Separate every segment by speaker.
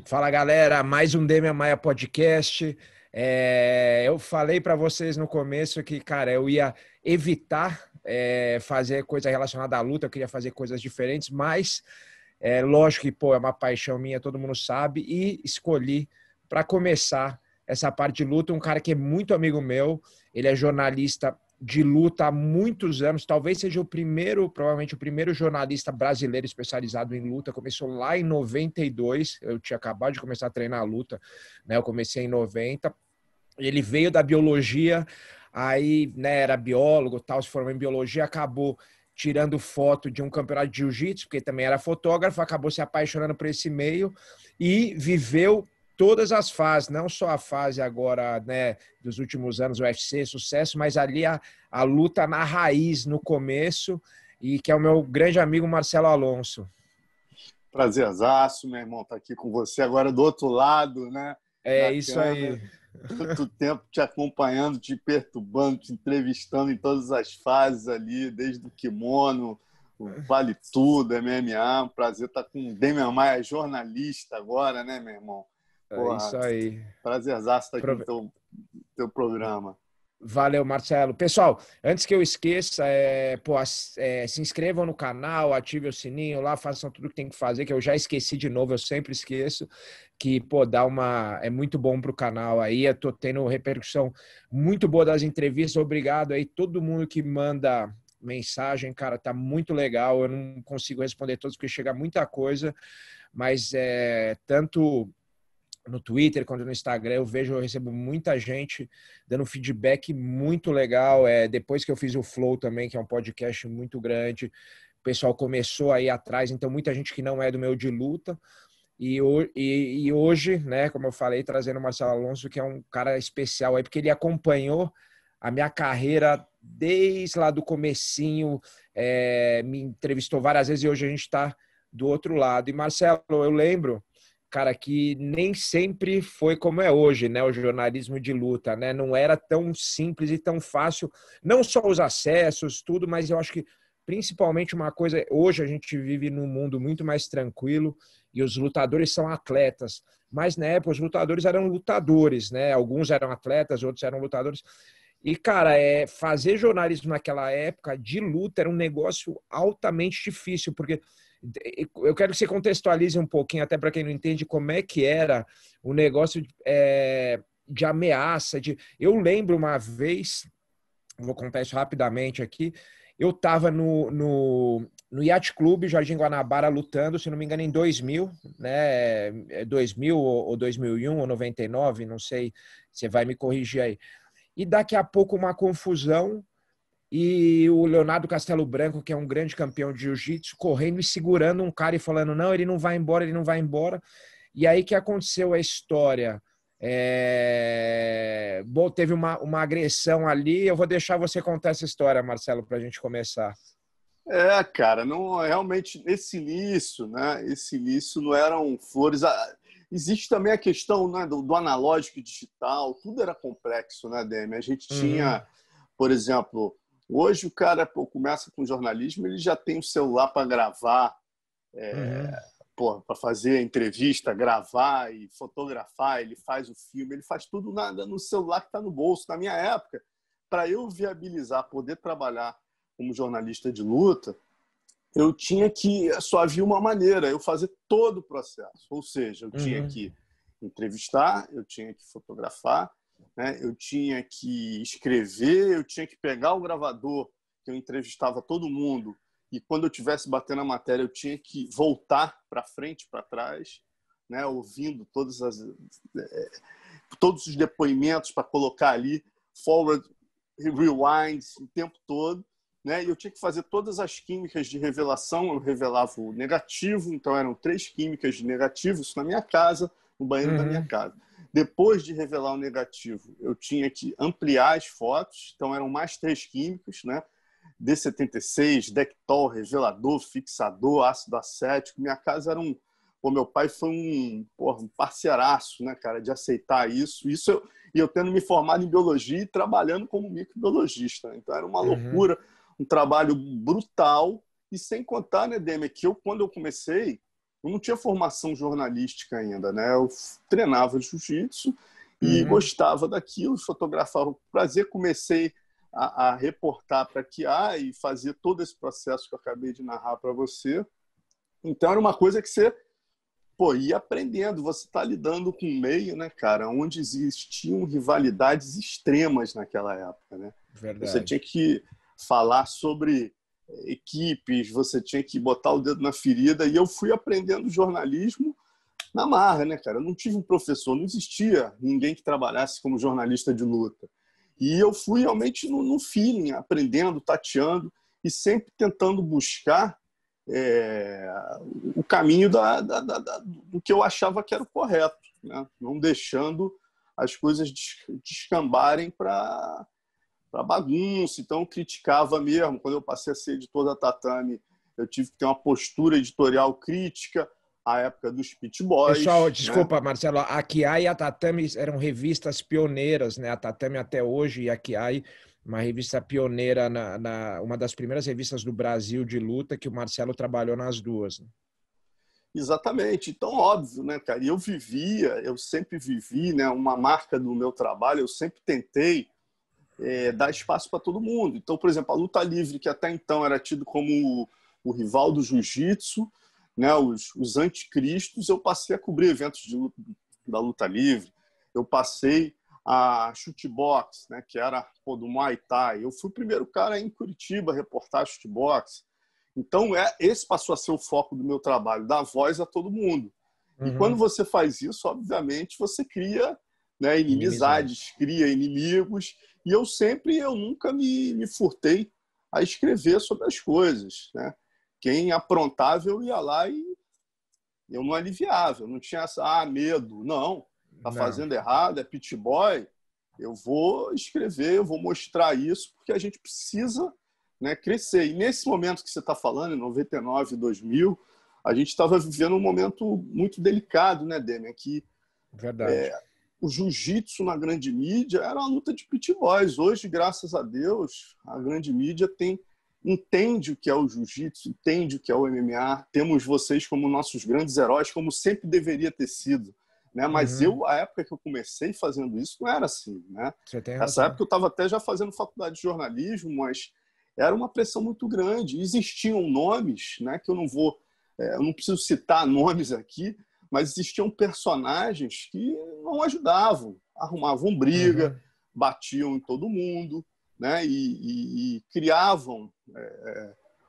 Speaker 1: Fala galera, mais um Demian Maia Podcast. Eu falei para vocês no começo que, cara, eu ia evitar fazer coisa relacionada à luta, eu queria fazer coisas diferentes, mas lógico que pô, é uma paixão minha, todo mundo sabe, e escolhi para começar essa parte de luta um cara que é muito amigo meu, ele é jornalista de luta há muitos anos, talvez seja o primeiro, provavelmente o primeiro jornalista brasileiro especializado em luta, começou lá em 92, eu tinha acabado de começar a treinar a luta, né? Eu comecei em 90, ele veio da biologia, aí, né, era biólogo, tal, se formou em biologia, acabou tirando foto de um campeonato de jiu-jitsu, porque também era fotógrafo, acabou se apaixonando por esse meio e viveu todas as fases, não só a fase agora, né, dos últimos anos, o UFC, sucesso, mas ali a luta na raiz, no começo, e que é o meu grande amigo Marcelo Alonso.
Speaker 2: Prazerzaço, meu irmão, tá aqui com você agora do outro lado, né?
Speaker 1: É
Speaker 2: Da
Speaker 1: isso
Speaker 2: câmera.
Speaker 1: aí.
Speaker 2: Tanto tempo te acompanhando, te perturbando, te entrevistando em todas as fases ali, desde o kimono, o Vale Tudo, MMA. Um prazer estar com o Demian Maia, jornalista agora, né, meu irmão?
Speaker 1: É isso
Speaker 2: Porra,
Speaker 1: aí.
Speaker 2: prazerzaço estar aqui no teu programa.
Speaker 1: Valeu, Marcelo. Pessoal, antes que eu esqueça, se inscrevam no canal, ativem o sininho lá, façam tudo que tem que fazer, que eu já esqueci de novo, eu sempre esqueço, que, pô, é muito bom pro canal aí, eu tô tendo repercussão muito boa das entrevistas, obrigado aí, todo mundo que manda mensagem, cara, tá muito legal, eu não consigo responder todos, porque chega muita coisa, mas tanto no Twitter quanto no Instagram, eu recebo muita gente dando feedback muito legal. Depois que eu fiz o Flow também, que é um podcast muito grande, o pessoal começou aí atrás, então muita gente que não é do meu de luta. E hoje, né, como eu falei, trazendo o Marcelo Alonso, que é um cara especial aí, porque ele acompanhou a minha carreira desde lá do comecinho, me entrevistou várias vezes e hoje a gente está do outro lado. E Marcelo, eu lembro, cara, que nem sempre foi como é hoje, né? O jornalismo de luta, né? Não era tão simples e tão fácil, não só os acessos, tudo, mas eu acho que principalmente uma coisa, hoje a gente vive num mundo muito mais tranquilo e os lutadores são atletas, mas na época os lutadores eram lutadores, né? Alguns eram atletas, outros eram lutadores. E, cara, fazer jornalismo naquela época de luta era um negócio altamente difícil, porque eu quero que você contextualize um pouquinho, até para quem não entende, como é que era o negócio de ameaça. Eu lembro uma vez, vou contar isso rapidamente aqui, eu estava no Yacht Club Jardim Guanabara lutando, se não me engano, em 2000, né? 2000 ou 2001 ou 99, não sei, você vai me corrigir aí. E daqui a pouco uma confusão e o Leonardo Castelo Branco, que é um grande campeão de jiu-jitsu, correndo e segurando um cara e falando, não, ele não vai embora, ele não vai embora. E aí que aconteceu a história. Bom, teve uma agressão ali. Eu vou deixar você contar essa história, Marcelo, para a gente começar.
Speaker 2: Cara, não realmente esse início, né? Esse início não eram flores. Existe também a questão, né, do analógico e digital, tudo era complexo, né, Demi? A gente
Speaker 1: Uhum,
Speaker 2: tinha, por exemplo, hoje o cara começa com jornalismo, ele já tem o celular para gravar,
Speaker 1: uhum,
Speaker 2: para fazer entrevista, gravar e fotografar, ele faz o filme, ele faz tudo no celular que está no bolso. Na minha época, para eu viabilizar, poder trabalhar como jornalista de luta, eu tinha que, só havia uma maneira, eu fazer todo o processo. Ou seja, eu tinha
Speaker 1: uhum,
Speaker 2: que entrevistar, eu tinha que fotografar, né? Eu tinha que escrever, eu tinha que pegar o gravador, que eu entrevistava todo mundo, e quando eu estivesse batendo a matéria, eu tinha que voltar para frente, para trás, né? Ouvindo todos os depoimentos para colocar ali, forward, rewind, o tempo todo. Né? E eu tinha que fazer todas as químicas de revelação. Eu revelava o negativo, então eram 3 químicas de negativo, isso na minha casa, no banheiro da minha
Speaker 1: uhum,
Speaker 2: casa. Depois de revelar o negativo, eu tinha que ampliar as fotos, então eram mais 3 químicas, né? D76, Dectol, revelador, fixador, ácido acético. Minha casa era um... Pô, meu pai foi um parceiraço, né, cara, de aceitar isso. E eu tendo me formado em biologia e trabalhando como microbiologista. Então era uma
Speaker 1: uhum,
Speaker 2: loucura, um trabalho brutal. E sem contar, né, Demi, que quando eu comecei, eu não tinha formação jornalística ainda, né? Eu treinava jiu-jitsu e gostava daquilo, fotografava por prazer, comecei a reportar para a Kiai e fazer todo esse processo que eu acabei de narrar para você. Então, era uma coisa que você ia aprendendo. Você está lidando com um meio, né, cara, onde existiam rivalidades extremas naquela época, né? Você
Speaker 1: Verdade.
Speaker 2: tinha que falar sobre equipes, você tinha que botar o dedo na ferida, e eu fui aprendendo jornalismo na marra, né, cara? Eu não tive um professor, não existia ninguém que trabalhasse como jornalista de luta. E eu fui realmente no feeling, aprendendo, tateando e sempre tentando buscar o caminho do que eu achava que era o correto, né? Não deixando as coisas descambarem para bagunça. Então, eu criticava mesmo. Quando eu passei a ser editor da Tatame, eu tive que ter uma postura editorial crítica à época dos Pit
Speaker 1: Pessoal,
Speaker 2: Boys, né?
Speaker 1: desculpa, Marcelo, a Kiai e a Tatame eram revistas pioneiras, né? A Tatame até hoje e a Kiai, uma revista pioneira, uma das primeiras revistas do Brasil de luta, que o Marcelo trabalhou nas duas. Né?
Speaker 2: Exatamente. Então, óbvio, né, cara? E eu sempre vivi, né, uma marca do meu trabalho, eu sempre tentei dar espaço para todo mundo. Então, por exemplo, a luta livre, que até então era tido como o rival do jiu-jitsu, né, os anticristos, eu passei a cobrir eventos da luta livre, eu passei a shootbox, né, que era do Muay Thai. Eu fui o primeiro cara em Curitiba a reportar shootbox. Então, esse passou a ser o foco do meu trabalho, dar voz a todo mundo. E quando você faz isso, obviamente, você cria, né, inimizades, cria inimigos. E eu nunca me furtei a escrever sobre as coisas, né? Quem aprontava, eu ia lá e eu não aliviava. Eu não tinha medo. Não, tá fazendo errado, é pit boy. Eu vou escrever, eu vou mostrar isso, porque a gente precisa, né, crescer. E nesse momento que você está falando, em 99, 2000, a gente estava vivendo um momento muito delicado, né, Demian? Que
Speaker 1: Verdade.
Speaker 2: O jiu-jitsu na grande mídia era uma luta de pit boys. Hoje, graças a Deus, a grande mídia entende o que é o jiu-jitsu, entende o que é o MMA. Temos vocês como nossos grandes heróis, como sempre deveria ter sido. Né? Mas a época que eu comecei fazendo isso, não era assim. Né?
Speaker 1: Você tem
Speaker 2: Nessa
Speaker 1: razão.
Speaker 2: época eu estava até já fazendo faculdade de jornalismo, mas era uma pressão muito grande. Existiam nomes, né, que eu não preciso citar nomes aqui, mas existiam personagens que não ajudavam, arrumavam briga, batiam em todo mundo, né? E criavam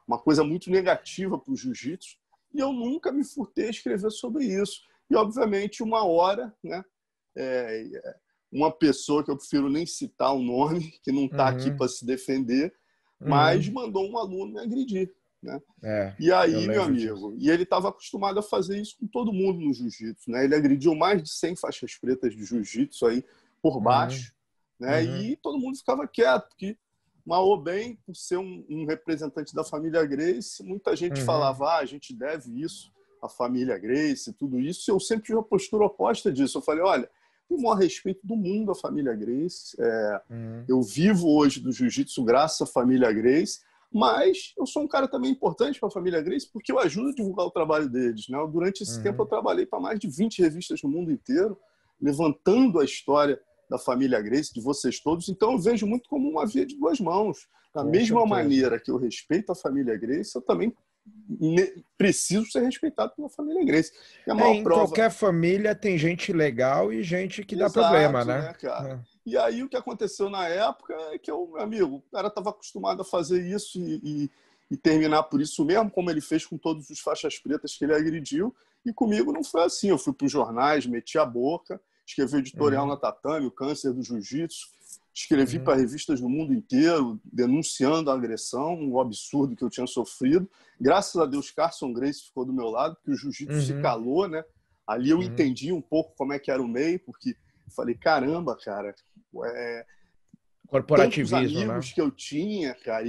Speaker 2: uma coisa muito negativa para o jiu-jitsu. E eu nunca me furtei a escrever sobre isso. E, obviamente, uma hora, né, uma pessoa que eu prefiro nem citar o nome, que não está aqui para se defender, mas mandou um aluno me agredir. Né? E
Speaker 1: eu
Speaker 2: aí, meu
Speaker 1: lembro disso.
Speaker 2: amigo, e ele estava acostumado a fazer isso com todo mundo no jiu-jitsu, né? Ele agrediu mais de 100 faixas pretas de jiu-jitsu aí por baixo, né? E todo mundo ficava quieto, porque mal ou bem, por ser um representante da família Gracie, muita gente falava, a gente deve isso à família Gracie, tudo isso, e eu sempre tive uma postura oposta disso. Eu falei, olha, tenho o maior respeito do mundo à família Gracie, eu vivo hoje do jiu-jitsu graças à família Gracie, mas eu sou um cara também importante para a família Gracie porque eu ajudo a divulgar o trabalho deles. Né? Durante esse tempo eu trabalhei para mais de 20 revistas no mundo inteiro, levantando a história da família Gracie, de vocês todos. Então eu vejo muito como uma via de duas mãos. Da mesma maneira que eu respeito a família Gracie, eu também preciso ser respeitado pela família Gracie. E a maior
Speaker 1: Em
Speaker 2: prova...
Speaker 1: qualquer família tem gente legal e gente que dá problema,
Speaker 2: Exato,
Speaker 1: né?
Speaker 2: né, cara? E aí o que aconteceu na época é que meu amigo, o cara estava acostumado a fazer isso e terminar por isso mesmo, como ele fez com todos os faixas pretas que ele agrediu. E comigo não foi assim. Eu fui para os jornais, meti a boca, escrevi editorial na Tatame, o câncer do jiu-jitsu, escrevi para revistas do mundo inteiro, denunciando a agressão, o absurdo que eu tinha sofrido. Graças a Deus, Carson Gracie ficou do meu lado, porque o jiu-jitsu se calou, né? Ali eu entendi um pouco como é que era o meio, porque falei, caramba, cara, tantos
Speaker 1: Corporativismo, né?
Speaker 2: amigos que eu tinha, cara,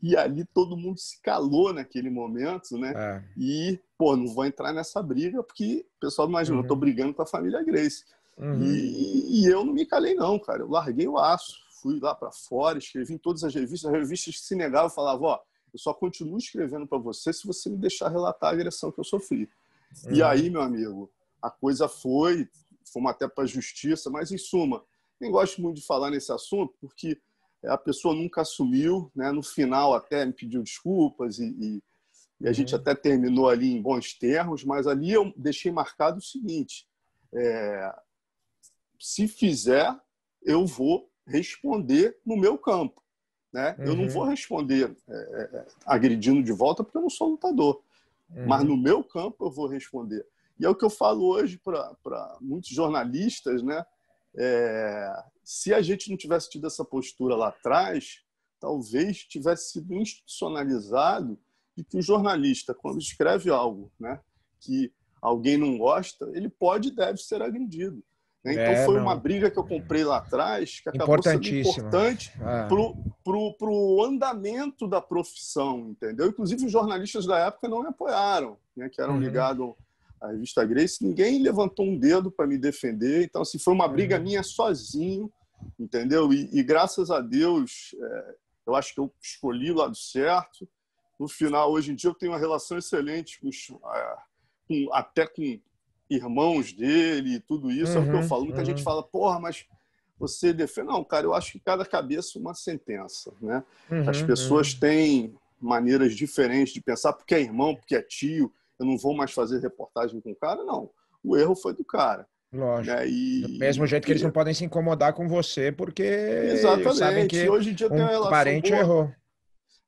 Speaker 2: e ali todo mundo se calou naquele momento, né? E, não vou entrar nessa briga, porque o pessoal imagina, eu tô brigando com a família Gracie. E eu não me calei, não, cara. Eu larguei o aço, fui lá para fora, escrevi em todas as revistas que se negavam, falavam, eu só continuo escrevendo para você se você me deixar relatar a agressão que eu sofri. E aí, meu amigo, a coisa fomos até para a justiça, mas em suma, nem gosto muito de falar nesse assunto, porque a pessoa nunca assumiu, né? No final até me pediu desculpas e a gente até terminou ali em bons termos, mas ali eu deixei marcado o seguinte, se fizer, eu vou responder no meu campo, né? Eu não vou responder agredindo de volta porque eu não sou lutador, mas no meu campo eu vou responder. E é o que eu falo hoje para muitos jornalistas, né? Se a gente não tivesse tido essa postura lá atrás, talvez tivesse sido institucionalizado de que o jornalista, quando escreve algo, né, que alguém não gosta, ele pode e deve ser agredido. Então foi uma
Speaker 1: Não.
Speaker 2: briga que eu comprei lá atrás que acabou sendo
Speaker 1: Importantíssima.
Speaker 2: importante pro andamento da profissão, entendeu? Inclusive os jornalistas da época não me apoiaram, né, que eram ligados à revista Grace. Ninguém levantou um dedo para me defender. Então assim, foi uma briga minha sozinho, entendeu? E graças a Deus, eu acho que eu escolhi o lado certo. No final, hoje em dia, eu tenho uma relação excelente até com irmãos dele e tudo isso. É o que eu falo. Muita gente fala, porra, mas você defende... Não, cara, eu acho que cada cabeça é uma sentença, né? As pessoas têm maneiras diferentes de pensar, porque é irmão, porque é tio, eu não vou mais fazer reportagem com o cara. Não, o erro foi do cara.
Speaker 1: Lógico.
Speaker 2: Né?
Speaker 1: Do mesmo jeito que eles não podem se incomodar com você, porque eles sabem
Speaker 2: Exatamente. E
Speaker 1: que
Speaker 2: hoje em dia tem
Speaker 1: um
Speaker 2: uma relação
Speaker 1: parente
Speaker 2: boa.
Speaker 1: errou.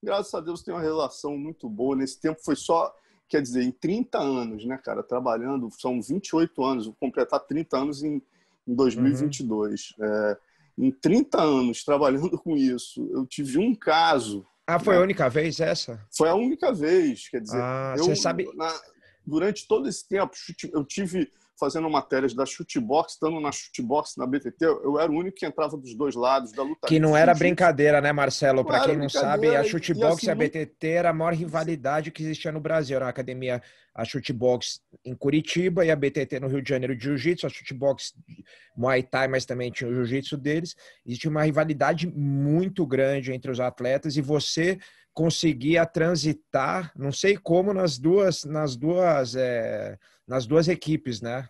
Speaker 2: Graças a Deus tem uma relação muito boa. Nesse tempo foi só, quer dizer, em 30 anos, né, cara, trabalhando, são 28 anos, vou completar 30 anos em 2022. Em 30 anos trabalhando com isso, eu tive um caso.
Speaker 1: Ah, foi a
Speaker 2: Né?
Speaker 1: única vez essa?
Speaker 2: Foi a única vez, quer dizer,
Speaker 1: Ah, você sabe...
Speaker 2: durante todo esse tempo, eu tive fazendo matérias da Chutebox, estando na Chutebox, na BTT, eu era o único que entrava dos dois lados, da luta
Speaker 1: Que
Speaker 2: livre
Speaker 1: não
Speaker 2: e
Speaker 1: era
Speaker 2: jiu-jitsu.
Speaker 1: brincadeira, né, Marcelo?
Speaker 2: Não
Speaker 1: Para
Speaker 2: era
Speaker 1: quem não sabe, a
Speaker 2: brincadeira.
Speaker 1: Chutebox
Speaker 2: Assim,
Speaker 1: e a BTT era a maior rivalidade que existia no Brasil. Era a academia, a Chutebox em Curitiba e a BTT no Rio de Janeiro de Jiu-Jitsu. A Chutebox Muay Thai, mas também tinha o Jiu-Jitsu deles. Existia uma rivalidade muito grande entre os atletas e você conseguia transitar, não sei como, nas duas equipes, né?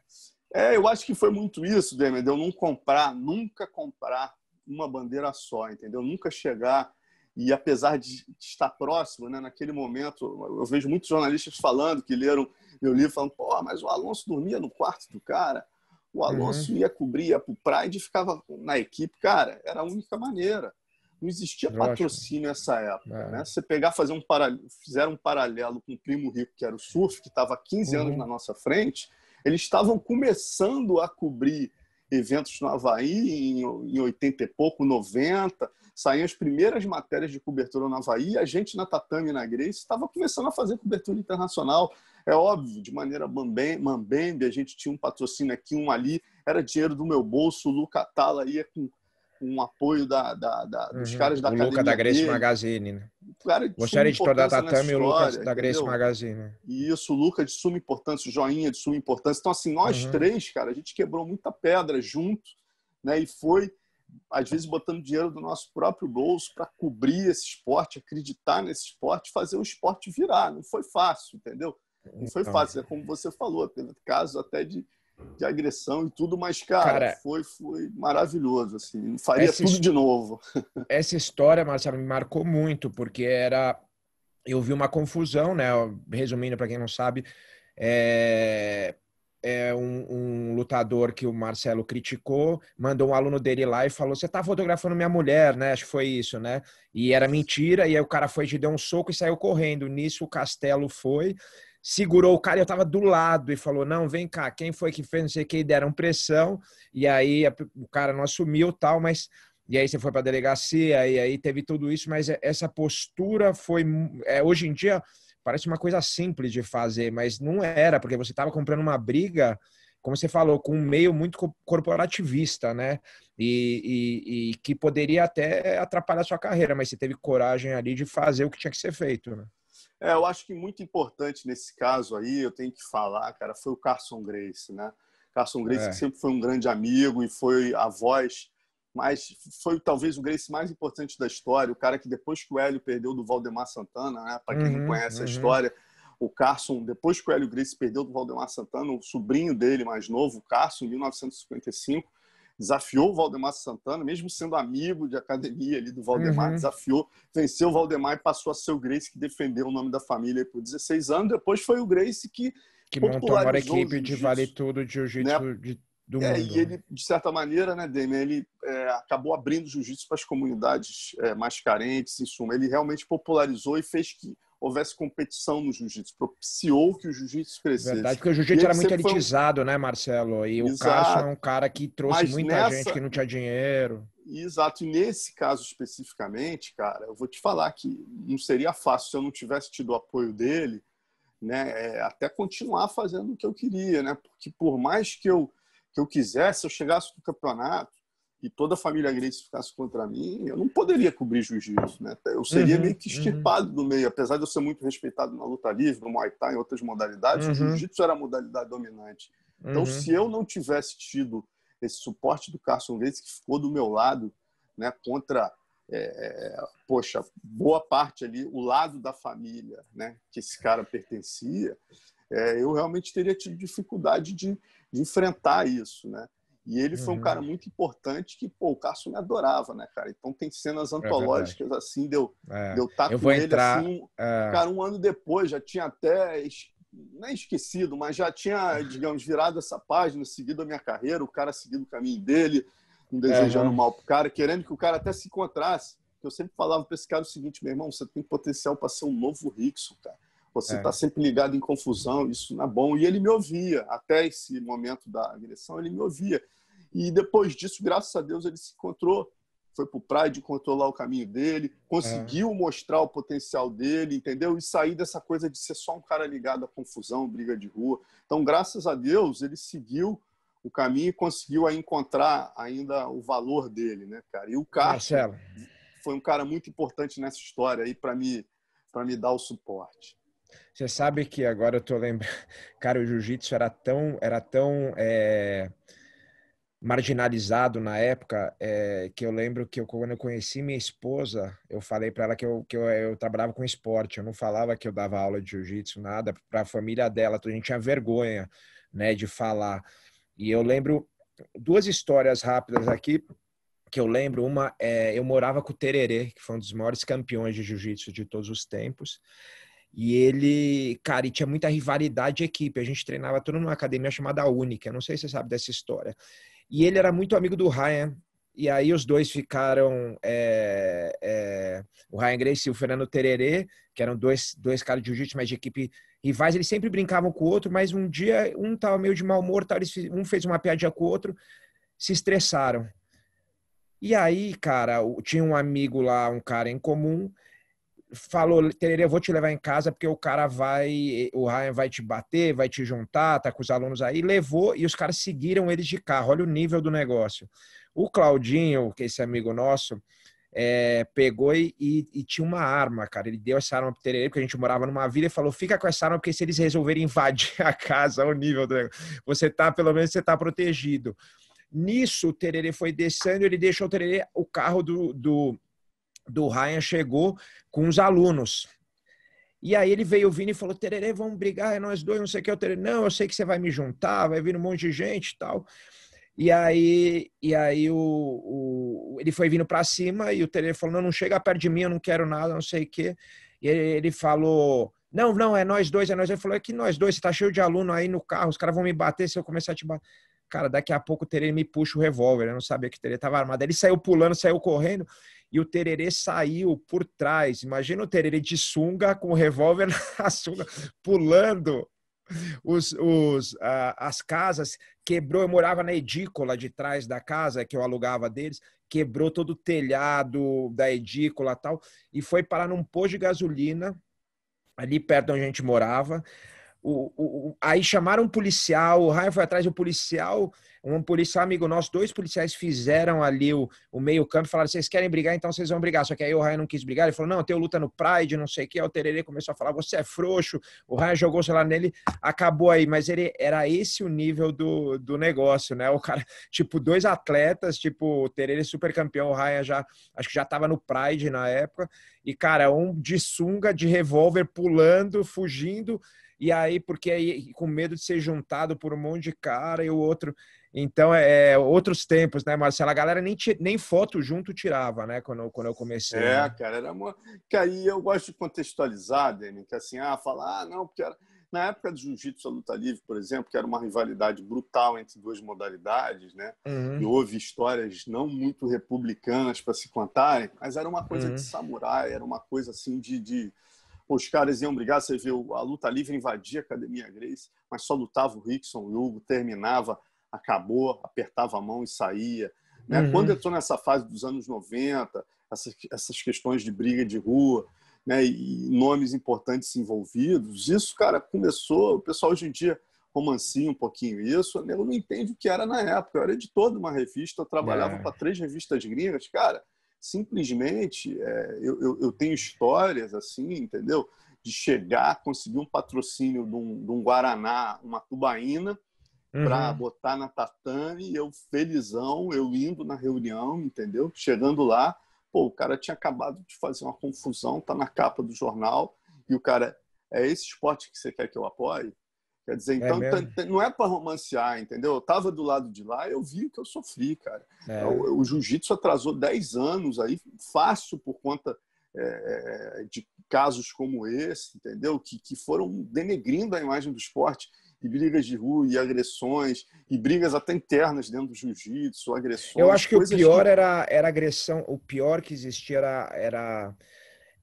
Speaker 2: eu acho que foi muito isso, Demer, de eu nunca comprar uma bandeira só, entendeu? Nunca chegar e, apesar de estar próximo, né, naquele momento, eu vejo muitos jornalistas falando, que leram meu livro, falando, pô, mas o Alonso dormia no quarto do cara, o Alonso ia cobrir, ia pro Pride e ficava na equipe. Cara, era a única maneira. Não existia patrocínio nessa época. Né? Você pegar, fizeram um paralelo com o Primo Rico, que era o surf, que estava há 15 anos na nossa frente. Eles estavam começando a cobrir eventos no Havaí em 80 e pouco, 90. Saíam as primeiras matérias de cobertura no Havaí. A gente, na Tatame e na Grace, estava começando a fazer cobertura internacional. É óbvio, de maneira mambembe, a gente tinha um patrocínio aqui, um ali. Era dinheiro do meu bolso. O Luca Tala ia com um apoio dos caras da
Speaker 1: o
Speaker 2: academia
Speaker 1: Luca da Grace
Speaker 2: dele.
Speaker 1: Magazine, né?
Speaker 2: Cara de
Speaker 1: Você
Speaker 2: suma
Speaker 1: era editor da
Speaker 2: importância nessa
Speaker 1: Tatame e o Lucas
Speaker 2: história,
Speaker 1: da Grace
Speaker 2: entendeu?
Speaker 1: Magazine.
Speaker 2: E isso, o Luca de suma importância, o Joinha de suma importância. Então, assim, nós três, cara, a gente quebrou muita pedra junto, né? E foi, às vezes, botando dinheiro do nosso próprio bolso para cobrir esse esporte, acreditar nesse esporte, fazer o esporte virar. Não foi fácil, entendeu? Não foi fácil. É como você falou, teve casos até de agressão e tudo, mas, cara, foi maravilhoso. Assim, faria tudo de novo.
Speaker 1: Essa história, Marcelo, me marcou muito, porque eu vi uma confusão, né? Resumindo, para quem não sabe, um lutador que o Marcelo criticou, mandou um aluno dele lá e falou: você tá fotografando minha mulher, né? Acho que foi isso, né? E era mentira, e aí o cara foi, te deu um soco e saiu correndo. Nisso o Castelo foi, segurou o cara, eu tava do lado e falou: não, vem cá, quem foi que fez, não sei o que, e deram pressão, e aí o cara não assumiu tal, mas... E aí você foi para a delegacia, e aí teve tudo isso, mas essa postura foi... hoje em dia parece uma coisa simples de fazer, mas não era, porque você estava comprando uma briga, como você falou, com um meio muito corporativista, né? E que poderia até atrapalhar a sua carreira, mas você teve coragem ali de fazer o que tinha que ser feito, né?
Speaker 2: Eu acho que muito importante nesse caso aí, eu tenho que falar, cara, foi o Carson Gracie, né? Carson Gracie, que sempre foi um grande amigo e foi a voz, mas foi talvez o Gracie mais importante da história, o cara que depois que o Hélio perdeu do Valdemar Santana, né? Para quem não conhece a história, O Carson, depois que o Hélio Gracie perdeu do Valdemar Santana, o sobrinho dele mais novo, o Carson, em 1955, desafiou o Valdemar Santana, mesmo sendo amigo de academia ali do Valdemar, desafiou, venceu o Valdemar e passou a ser o Gracie que defendeu o nome da família por 16 anos. Depois foi o Gracie que
Speaker 1: montou a maior equipe
Speaker 2: de
Speaker 1: vale tudo de jiu-jitsu,
Speaker 2: né?
Speaker 1: do mundo.
Speaker 2: E ele, de certa maneira, né, Damian, ele acabou abrindo jiu-jitsu para as comunidades mais carentes, em suma. Ele realmente popularizou e fez que houvesse competição no jiu-jitsu, propiciou que o jiu-jitsu crescesse.
Speaker 1: Verdade, porque o jiu-jitsu era muito elitizado, né, Marcelo? E o Carson é um cara que trouxe muita gente que não tinha dinheiro.
Speaker 2: Exato, e nesse caso especificamente, cara, eu vou te falar que não seria fácil se eu não tivesse tido o apoio dele, né, até continuar fazendo o que eu queria, né? Porque por mais que eu quisesse, se eu chegasse no campeonato e toda a família Gracie ficasse contra mim, eu não poderia cobrir jiu-jitsu, né? Eu seria meio que extirpado do meio, apesar de eu ser muito respeitado na luta livre, no Muay Thai, em outras modalidades, o jiu-jitsu era a modalidade dominante. Então, se eu não tivesse tido esse suporte do Carson Gracie, que ficou do meu lado, né, contra, poxa, boa parte ali, o lado da família, né, que esse cara pertencia, eu realmente teria tido dificuldade de enfrentar isso, né? E ele foi um cara muito importante que, o Carson me adorava, né, cara? Então tem cenas antológicas assim, de eu estar com ele assim, cara, um ano depois já tinha até, não é esquecido, mas já tinha, digamos, virado essa página, seguido a minha carreira, o cara seguindo o caminho dele, não desejando mal pro cara, querendo que o cara até se encontrasse. Eu sempre falava para esse cara o seguinte: meu irmão, você tem potencial para ser um novo Rickson, cara. Você está sempre ligado em confusão, isso não é bom. E ele me ouvia, até esse momento da agressão, ele me ouvia. E depois disso, graças a Deus, ele se encontrou, foi para o Pride, encontrou lá o caminho dele, conseguiu mostrar o potencial dele, entendeu? E sair dessa coisa de ser só um cara ligado à confusão, briga de rua. Então, graças a Deus, ele seguiu o caminho e conseguiu aí encontrar ainda o valor dele, né, cara? E o Carson foi um cara muito importante nessa história aí para me dar o suporte.
Speaker 1: Você sabe que agora eu tô lembrando, cara, o jiu-jitsu era tão marginalizado na época, que eu lembro que quando eu conheci minha esposa, eu falei para ela que eu trabalhava com esporte, eu não falava que eu dava aula de jiu-jitsu, nada, para a família dela, a gente tinha vergonha, né, de falar. E eu lembro duas histórias rápidas aqui, que eu lembro. Uma, eu morava com o Tererê, que foi um dos maiores campeões de jiu-jitsu de todos os tempos. E ele, cara, e tinha muita rivalidade de equipe. A gente treinava tudo numa academia chamada Única. Não sei se você sabe dessa história. E ele era muito amigo do Ryan. E aí os dois ficaram... o Ryan Gracie e o Fernando Tererê, que eram dois caras de jiu-jitsu, mas de equipe rivais. Eles sempre brincavam com o outro, mas um dia um tava meio de mau humor, um fez uma piadinha com o outro, se estressaram. E aí, cara, tinha um amigo lá, um cara em comum, falou: Tererê, eu vou te levar em casa porque o Ryan vai te bater, vai te juntar, tá com os alunos aí. Levou, e os caras seguiram eles de carro. Olha o nível do negócio. O Claudinho, que é esse amigo nosso, pegou e tinha uma arma, cara. Ele deu essa arma pro Tererê, porque a gente morava numa vila, e falou: fica com essa arma, porque se eles resolverem invadir a casa, olha o nível do negócio, pelo menos você tá protegido. Nisso, o Tererê foi descendo, ele deixou o carro do Ryan chegou com os alunos. E aí ele veio vindo e falou: Tererê, vamos brigar, é nós dois, não sei o que. O Tererê: não, eu sei que você vai me juntar, vai vir um monte de gente e tal. E aí ele foi vindo para cima e o Tererê falou: não chega perto de mim, eu não quero nada, não sei o que. E ele falou: não, é nós dois, é nós dois. Ele falou: é que nós dois, você tá cheio de aluno aí no carro, os caras vão me bater se eu começar a te bater. Cara, daqui a pouco o Tererê me puxa o revólver, eu não sabia que o Tererê estava armado. Ele saiu pulando, saiu correndo, e o Tererê saiu por trás. Imagina o Tererê de sunga, com o revólver na sunga, pulando as casas, quebrou. Eu morava na edícula de trás da casa, que eu alugava deles, quebrou todo o telhado da edícula e tal, e foi parar num posto de gasolina, ali perto onde a gente morava. Aí chamaram um policial, o Ryan foi atrás do policial, um policial amigo nosso, dois policiais fizeram ali o meio campo, falaram: vocês querem brigar, então vocês vão brigar. Só que aí o Ryan não quis brigar, ele falou: não, eu tenho luta no Pride, não sei o que. Aí o Tererê começou a falar: você é frouxo. O Ryan jogou o celular nele, acabou aí. Mas era esse o nível do negócio, né? O cara, tipo, dois atletas, tipo, o Tererê super campeão, o Ryan acho que já estava no Pride na época, e, cara, um de sunga, de revólver, pulando, fugindo, e aí, porque aí, com medo de ser juntado por um monte de cara, e o outro... Então, outros tempos, né, Marcelo? A galera nem foto junto tirava, né, quando eu comecei, né?
Speaker 2: Cara, era uma... Que aí eu gosto de contextualizar, Dani, que assim, falar, não, porque era... Na época do jiu-jitsu à luta livre, por exemplo, que era uma rivalidade brutal entre duas modalidades, né? E
Speaker 1: Uhum,
Speaker 2: houve histórias não muito republicanas para se contarem, mas era uma coisa de
Speaker 1: uhum,
Speaker 2: samurai, era uma coisa assim de... Os caras iam brigar, você viu, a luta livre invadia a Academia Gracie, mas só lutava o Rickson e o Hugo, terminava, acabou, apertava a mão e saía. Né? Quando
Speaker 1: uhum.
Speaker 2: entrou nessa fase dos anos 90, essas questões de briga de rua, né, e nomes importantes envolvidos, isso, cara, começou, o pessoal hoje em dia romancia um pouquinho isso, eu não entendo o que era na época, eu era editor de uma revista, eu trabalhava
Speaker 1: É,
Speaker 2: para 3 revistas gringas, cara, simplesmente eu tenho histórias assim, entendeu? De chegar, conseguir um patrocínio de um Guaraná, uma tubaína, para
Speaker 1: uhum.
Speaker 2: botar na tatame, eu felizão, eu indo na reunião, entendeu? Chegando lá, pô, o cara tinha acabado de fazer uma confusão, tá na capa do jornal, e o cara, é esse esporte que você quer que eu apoie? Quer dizer,
Speaker 1: É
Speaker 2: então
Speaker 1: mesmo?
Speaker 2: não é para romancear, entendeu? Eu tava do lado de lá, eu vi o que eu sofri, cara.
Speaker 1: É.
Speaker 2: O jiu-jitsu atrasou 10 anos aí, fácil por conta de casos como esse, entendeu? Que foram denegrindo a imagem do esporte, e brigas de rua, e agressões, e brigas até internas dentro do jiu-jitsu,
Speaker 1: Eu
Speaker 2: agressões,
Speaker 1: acho que o
Speaker 2: coisas que...
Speaker 1: pior era agressão, o pior que existia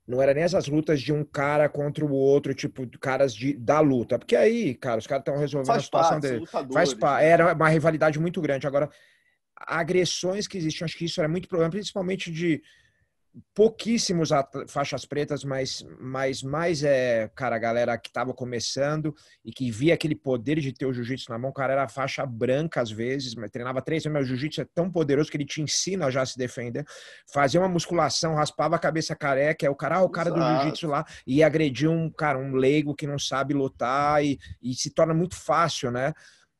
Speaker 1: não era nem essas lutas de um cara contra o outro, tipo, caras da luta. Porque aí, cara, os caras estão resolvendo a
Speaker 2: Faz
Speaker 1: situação
Speaker 2: parte, são
Speaker 1: dele.
Speaker 2: lutadores, né?
Speaker 1: Era uma rivalidade muito grande. Agora, agressões que existiam, acho que isso era muito problema, principalmente de pouquíssimos faixas pretas, mas mais cara, a galera que estava começando e que via aquele poder de ter o jiu-jitsu na mão, o cara era faixa branca às vezes, mas treinava 3 anos, mas o jiu-jitsu é tão poderoso que ele te ensina já a se defender, fazia uma musculação, raspava a cabeça careca, é o cara do jiu-jitsu
Speaker 2: Exato.
Speaker 1: lá, e agredir um leigo que não sabe lutar e se torna muito fácil, né?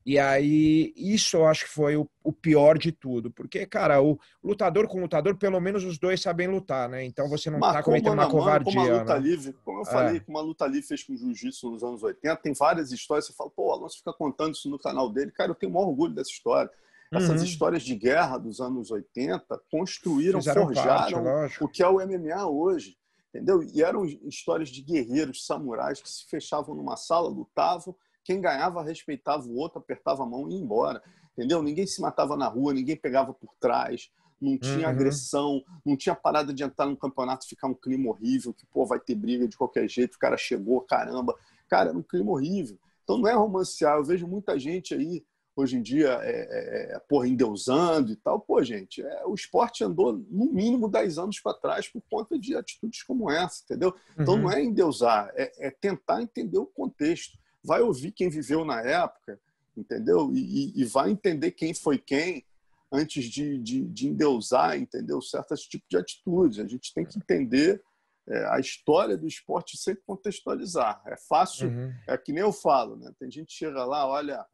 Speaker 1: E aí, isso eu acho que foi o pior de tudo. Porque, cara, o lutador com lutador, pelo menos os dois sabem lutar, né? Então você não tá
Speaker 2: Marcou
Speaker 1: cometendo
Speaker 2: mano
Speaker 1: uma
Speaker 2: a mano, como a
Speaker 1: covardia,
Speaker 2: luta
Speaker 1: né?
Speaker 2: livre, como eu
Speaker 1: É.
Speaker 2: falei, como a luta livre fez com o jiu-jitsu nos anos 80, tem várias histórias, você fala, pô, o Alonso fica contando isso no canal dele. Cara, eu tenho o maior orgulho dessa história. Essas
Speaker 1: Uhum.
Speaker 2: histórias de guerra dos anos 80 construíram,
Speaker 1: Fizeram parte,
Speaker 2: forjaram
Speaker 1: lógico.
Speaker 2: o que é o MMA hoje, entendeu? E eram histórias de guerreiros, samurais, que se fechavam numa sala, lutavam, quem ganhava respeitava o outro, apertava a mão e ia embora, entendeu? Ninguém se matava na rua, ninguém pegava por trás, não tinha
Speaker 1: Uhum.
Speaker 2: agressão, não tinha parada de entrar no campeonato e ficar um clima horrível, que, pô, vai ter briga de qualquer jeito, o cara chegou, caramba. Cara, era um clima horrível. Então não é romancear. Eu vejo muita gente aí, hoje em dia, porra, endeusando e tal. Pô, gente, o esporte andou no mínimo 10 anos para trás por conta de atitudes como essa, entendeu? Então não
Speaker 1: Uhum.
Speaker 2: é endeusar, é tentar entender o contexto. Vai ouvir quem viveu na época, entendeu? E vai entender quem foi quem, antes de endeusar, entendeu? Certos tipos de atitudes. A gente tem que entender a história do esporte e sempre contextualizar. É fácil,
Speaker 1: Uhum.
Speaker 2: é que nem eu falo, né? Tem gente que chega lá, olha,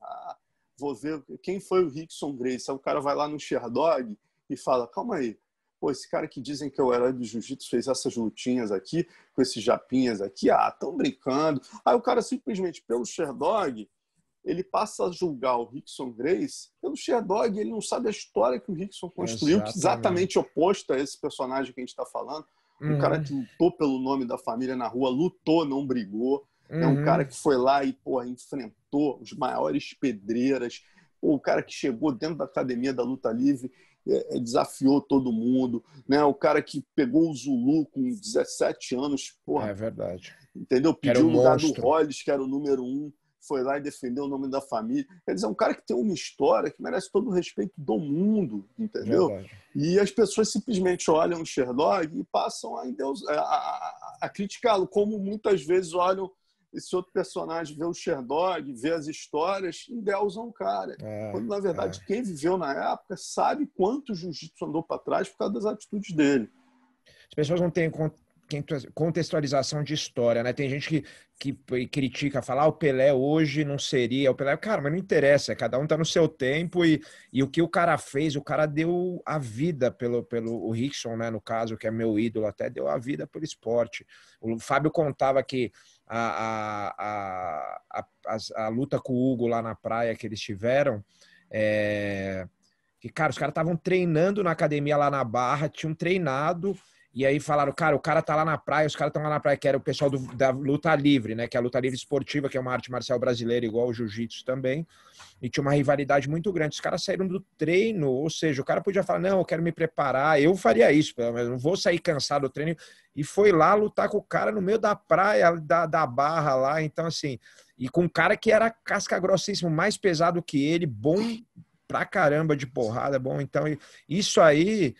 Speaker 2: vou ver quem foi o Rickson Gracie. Aí o cara vai lá no Sherdog e fala, calma aí, pô, esse cara que dizem que é o herói do jiu-jitsu fez essas lutinhas aqui, com esses japinhas aqui, estão brincando. Aí o cara simplesmente, pelo Sherdog, ele passa a julgar o Rickson Gracie pelo Sherdog, ele não sabe a história que o Rickson construiu, que é exatamente
Speaker 1: Exatamente.
Speaker 2: oposta a esse personagem que a gente está falando. Um cara
Speaker 1: Uhum.
Speaker 2: que lutou pelo nome da família na rua, lutou, não brigou. É um cara
Speaker 1: Uhum.
Speaker 2: que foi lá e, porra, enfrentou os maiores pedreiras. Pô, o cara que chegou dentro da academia da luta livre, desafiou todo mundo. Né? O cara que pegou o Zulu com 17 anos, porra,
Speaker 1: É verdade.
Speaker 2: entendeu?
Speaker 1: Que era um
Speaker 2: Pediu o lugar do
Speaker 1: monstro.
Speaker 2: Hollis, que era o número 1, foi lá e defendeu o nome da família. Quer dizer, é um cara que tem uma história que merece todo o respeito do mundo, entendeu?
Speaker 1: Verdade.
Speaker 2: E as pessoas simplesmente olham o Sherdog e passam a criticá-lo, como muitas vezes olham esse outro personagem, vê o Sherdog, vê as histórias, endeusam o cara.
Speaker 1: É,
Speaker 2: Quando, na
Speaker 1: é.
Speaker 2: verdade, quem viveu na época sabe quanto o jiu-jitsu andou para trás por causa das atitudes dele.
Speaker 1: As pessoas não têm contextualização de história, né? Tem gente que critica, fala, o Pelé hoje não seria o Pelé. Cara, mas não interessa, cada um tá no seu tempo e o que o cara fez, o cara deu a vida pelo o Rickson, né? No caso, que é meu ídolo, até deu a vida pelo esporte. O Fábio contava que a luta com o Hugo lá na praia que eles tiveram, que, cara, os caras estavam treinando na academia lá na Barra, tinham treinado, e aí falaram, cara, o cara tá lá na praia, os caras estão lá na praia, que era o pessoal da luta livre, né? Que é a luta livre esportiva, que é uma arte marcial brasileira, igual o jiu-jitsu também, e tinha uma rivalidade muito grande. Os caras saíram do treino, ou seja, o cara podia falar, não, eu quero me preparar, eu faria isso, pelo menos, não vou sair cansado do treino, e foi lá lutar com o cara no meio da praia, da Barra lá, então assim, e com um cara que era casca grossíssimo, mais pesado que ele, bom pra caramba de porrada, bom, então isso aí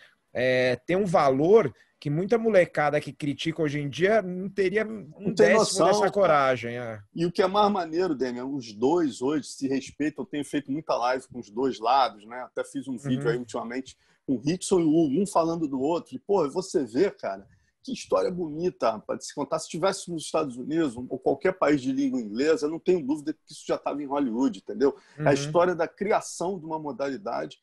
Speaker 1: tem um valor que muita molecada que critica hoje em dia não teria um décimo dessa coragem.
Speaker 2: E o que é mais maneiro, Demian, os dois hoje se respeitam. Eu tenho feito muita live com os dois lados, né? Até fiz um vídeo aí ultimamente com o Rickson e o Hugo, um falando do outro. E, pô, você vê, cara, que história bonita, rapaz, de se contar. Se estivesse nos Estados Unidos ou qualquer país de língua inglesa, eu não tenho dúvida que isso já estava em Hollywood, entendeu? É a história da criação de uma modalidade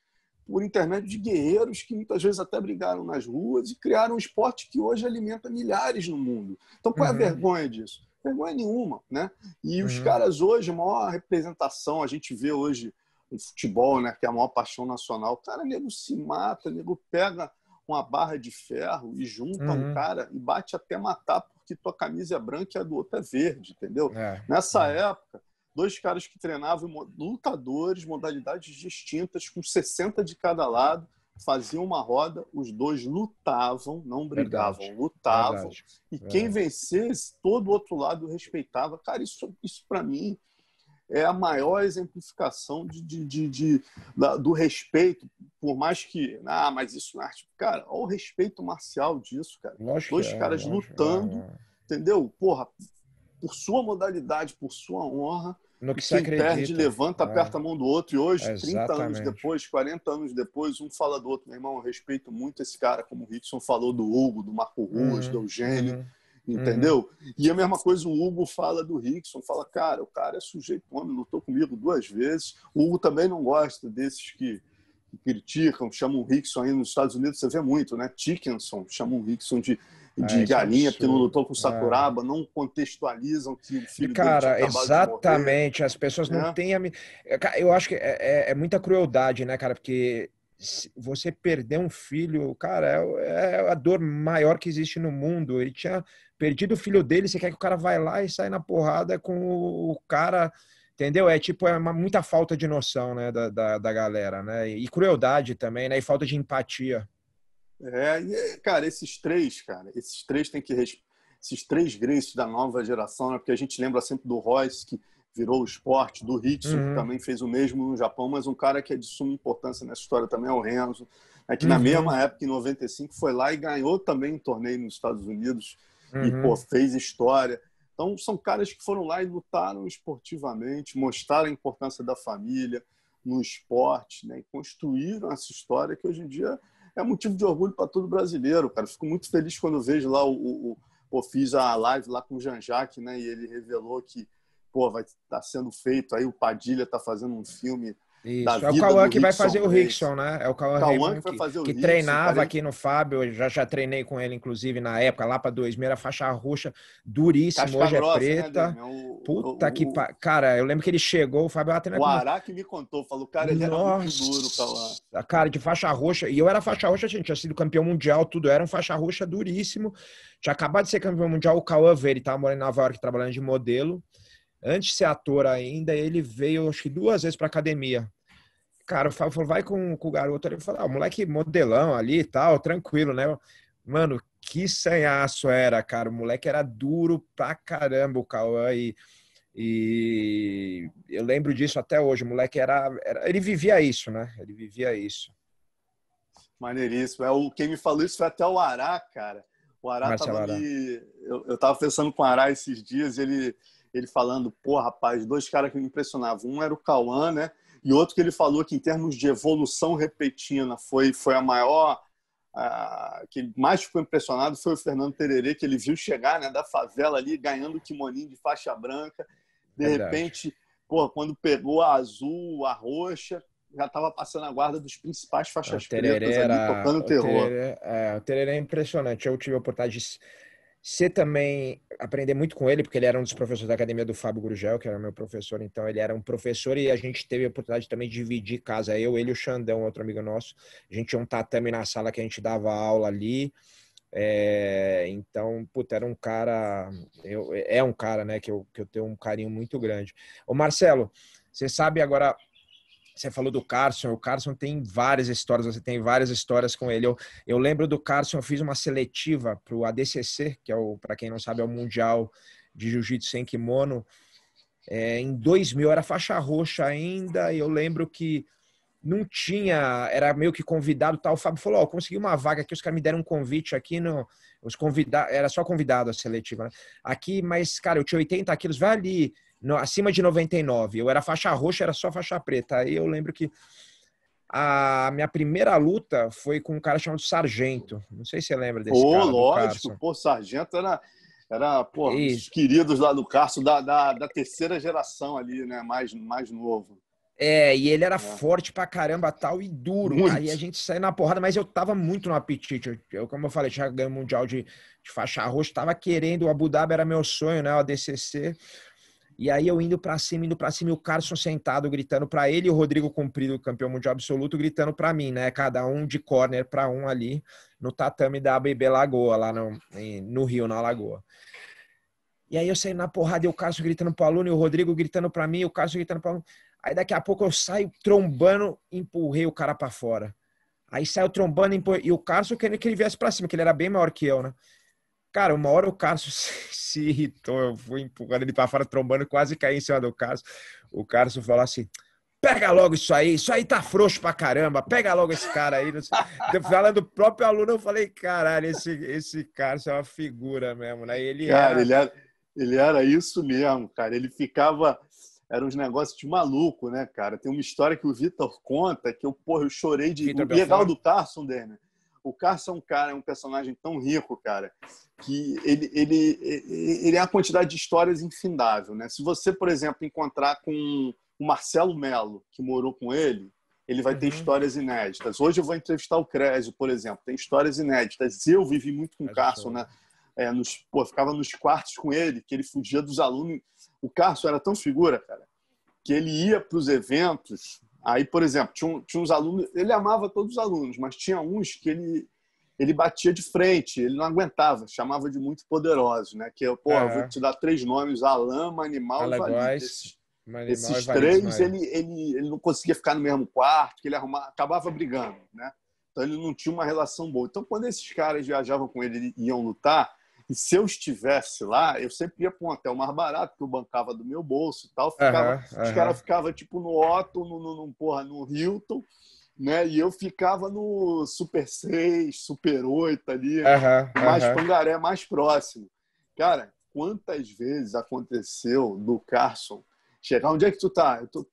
Speaker 2: por intermédio de guerreiros que muitas vezes até brigaram nas ruas e criaram um esporte que hoje alimenta milhares no mundo. Então, qual é a vergonha disso? Vergonha nenhuma, né? E os caras hoje, a maior representação, a gente vê hoje o futebol, né, que é a maior paixão nacional. O cara, nego se mata, nego pega uma barra de ferro e junta um cara e bate até matar porque tua camisa é branca e a do outro é verde, entendeu? Nessa época, dois caras que treinavam lutadores, modalidades distintas, com 60 de cada lado, faziam uma roda, os dois lutavam, não brigavam, lutavam. E quem vencesse, todo o outro lado respeitava. Cara, isso para mim é a maior exemplificação do respeito, por mais que... mas isso não é arte. Cara, olha o respeito marcial disso, cara. Dois caras lutando, entendeu? Porra, por sua modalidade, por sua honra.
Speaker 1: No que
Speaker 2: quem
Speaker 1: acredita,
Speaker 2: perde, levanta, aperta a mão do outro. E hoje,
Speaker 1: Exatamente.
Speaker 2: 30 anos depois, 40 anos depois, um fala do outro. Meu irmão, eu respeito muito esse cara, como o Rickson falou do Hugo, do Marco Ruas, do Eugênio, entendeu? E a mesma coisa o Hugo fala do Rickson. Fala, cara, o cara é sujeito homem, lutou comigo 2 vezes. O Hugo também não gosta desses que criticam, chamam o Rickson aí nos Estados Unidos, você vê muito, né? Dickinson, chamam o Rickson de galinha, porque não lutou com o Sakuraba, não contextualizam que o filho dele tinha acabado
Speaker 1: exatamente,
Speaker 2: de morrer.
Speaker 1: as pessoas não têm eu acho que é muita crueldade, né, cara, porque você perder um filho, cara, é a dor maior que existe no mundo. Ele tinha perdido o filho dele, você quer que o cara vai lá e sai na porrada com o cara, entendeu? Muita falta de noção, né, da galera, né, e crueldade também, né, e falta de empatia.
Speaker 2: Cara, esses três têm que esses 3 Gracies da nova geração, né? Porque a gente lembra sempre do Royce, que virou o esporte, do Rickson, que também fez o mesmo no Japão, mas um cara que é de suma importância nessa história também é o Renzo, né? Que na mesma época, em 95, foi lá e ganhou também um torneio nos Estados Unidos e fez história. Então, são caras que foram lá e lutaram esportivamente, mostraram a importância da família no esporte, né? E construíram essa história que hoje em dia é motivo de orgulho para todo brasileiro, cara. Fico muito feliz quando eu vejo lá fiz a live lá com o Jean-Jacques, né? E ele revelou que, vai estar sendo feito aí, o Padilha está fazendo um filme da vida do Rickson.
Speaker 1: É o Cauã que vai fazer o Rickson, né? É o Cauã
Speaker 2: que vai fazer o
Speaker 1: que
Speaker 2: Rickson,
Speaker 1: treinava
Speaker 2: cara,
Speaker 1: aqui no Fábio, eu já treinei com ele, inclusive, na época, lá para 2000, era faixa roxa, duríssimo,
Speaker 2: casca
Speaker 1: hoje
Speaker 2: grossa,
Speaker 1: é preta.
Speaker 2: Né,
Speaker 1: Puta que... Cara, eu lembro que ele chegou, o Fábio
Speaker 2: o Ará que me contou, falou, cara, ele era muito duro, Cauã.
Speaker 1: Cara, de faixa roxa, e eu era faixa roxa, gente, tinha sido campeão mundial, tudo, era um faixa roxa duríssimo, tinha acabado de ser campeão mundial, o Cauã veio, ele tava morando em Nova York, trabalhando de modelo, antes de ser ator ainda, ele veio, acho que 2 vezes pra academia. Cara, o Fábio falou, vai com o garoto. Ele falou, o moleque modelão ali e tal, tranquilo, né? Mano, que sanhaço era, cara. O moleque era duro pra caramba, o Cauã. E eu lembro disso até hoje. O moleque ele vivia isso, né? Ele vivia isso.
Speaker 2: Maneiríssimo. Quem me falou isso foi até o Ará, cara. O Ará tava ali... Eu tava pensando com o Ará esses dias, ele falando, rapaz, 2 caras que me impressionavam. Um era o Cauã, né? E outro que ele falou que, em termos de evolução repentina, foi a maior que mais ficou impressionado foi o Fernando Tererê, que ele viu chegar, né, da favela ali, ganhando o kimoninho de faixa branca. De repente, pô, quando pegou a azul, a roxa, já estava passando a guarda dos principais faixas pretas ali, tocando terror.
Speaker 1: O Tererê é impressionante. Eu tive a oportunidade de ser também, aprender muito com ele, porque ele era um dos professores da academia do Fábio Gurgel, que era meu professor, então ele era um professor e a gente teve a oportunidade também de dividir casa, eu, ele e o Xandão, outro amigo nosso. A gente tinha um tatame na sala que a gente dava aula ali, então, puta, era um cara, é um cara, né, que eu tenho um carinho muito grande. Ô Marcelo, você sabe agora... Você falou do Carson, o Carson tem várias histórias, você tem várias histórias com ele. Eu lembro do Carson, eu fiz uma seletiva para o ADCC, que é para quem não sabe, é o Mundial de Jiu-Jitsu sem kimono. Em 2000, era faixa roxa ainda, e eu lembro que não tinha, era meio que convidado, tal. O Fábio falou, consegui uma vaga aqui, os caras me deram um convite aqui, os convidados, era só convidado a seletiva, né? Aqui, mas, cara, eu tinha 80 quilos, vai ali, acima de 99. Eu era faixa roxa, era só faixa preta. Aí eu lembro que a minha primeira luta foi com um cara chamado Sargento. Não sei se você lembra desse cara,
Speaker 2: lógico, pô, Sargento era pô, um dos queridos lá do Carson, da terceira geração ali, né? Mais novo.
Speaker 1: E ele era forte pra caramba, tal, e duro.
Speaker 2: Muito.
Speaker 1: Aí a gente saiu na porrada, mas eu tava muito no apetite. Como eu falei, tinha ganho o Mundial de faixa roxa, tava querendo, o Abu Dhabi era meu sonho, né? O ADCC. E aí eu indo pra cima, e o Carson sentado, gritando pra ele, e o Rodrigo Comprido, campeão mundial absoluto, gritando pra mim, né? Cada um de corner pra um ali, no tatame da ABB Lagoa, lá no Rio, na Lagoa. E aí eu saí na porrada, e o Carson gritando pro aluno, e o Rodrigo gritando pra mim, e o Carson gritando pro aluno. Aí daqui a pouco eu saio trombando, empurrei o cara pra fora. Aí saiu trombando, e o Carson querendo que ele viesse pra cima, que ele era bem maior que eu, né? Cara, uma hora o Carson se irritou, eu fui empurrando ele para fora, trombando, quase caí em cima do Carson. O Carson falou assim, pega logo isso aí tá frouxo pra caramba, pega logo esse cara aí. Falando do próprio aluno, eu falei, caralho, esse Carson é uma figura mesmo, né?
Speaker 2: Ele era isso mesmo, cara. Ele ficava... Eram uns negócios de maluco, né, cara? Tem uma história que o Vitor conta que eu chorei de... O legal do Carson, Daniel, o Carson é um personagem tão rico, cara, que ele é uma quantidade de histórias infindável, né? Se você, por exemplo, encontrar com o Marcelo Melo, que morou com ele vai ter histórias inéditas. Hoje eu vou entrevistar o Crésio, por exemplo, tem histórias inéditas. Eu vivi muito com o Carson, né? Ficava nos quartos com ele, que ele fugia dos alunos. O Carson era tão figura, cara, que ele ia para os eventos. Aí, por exemplo, tinha uns alunos, ele amava todos os alunos, mas tinha uns que ele batia de frente, ele não aguentava, chamava de muito poderosos, né? Que eu vou te dar 3 nomes: Alama, Animal e Valide. Esses 3, ele não conseguia ficar no mesmo quarto, que ele acabava brigando, né? Então ele não tinha uma relação boa. Então, quando esses caras viajavam com ele e iam lutar, e se eu estivesse lá, eu sempre ia para um hotel mais barato, que eu bancava do meu bolso e tal. Os caras ficavam tipo no Otto, no Hilton, né? E eu ficava no Super 6, Super 8 ali, mais pangaré, mais próximo. Cara, quantas vezes aconteceu do Carson chegar, onde é que tu tá? Eu tô,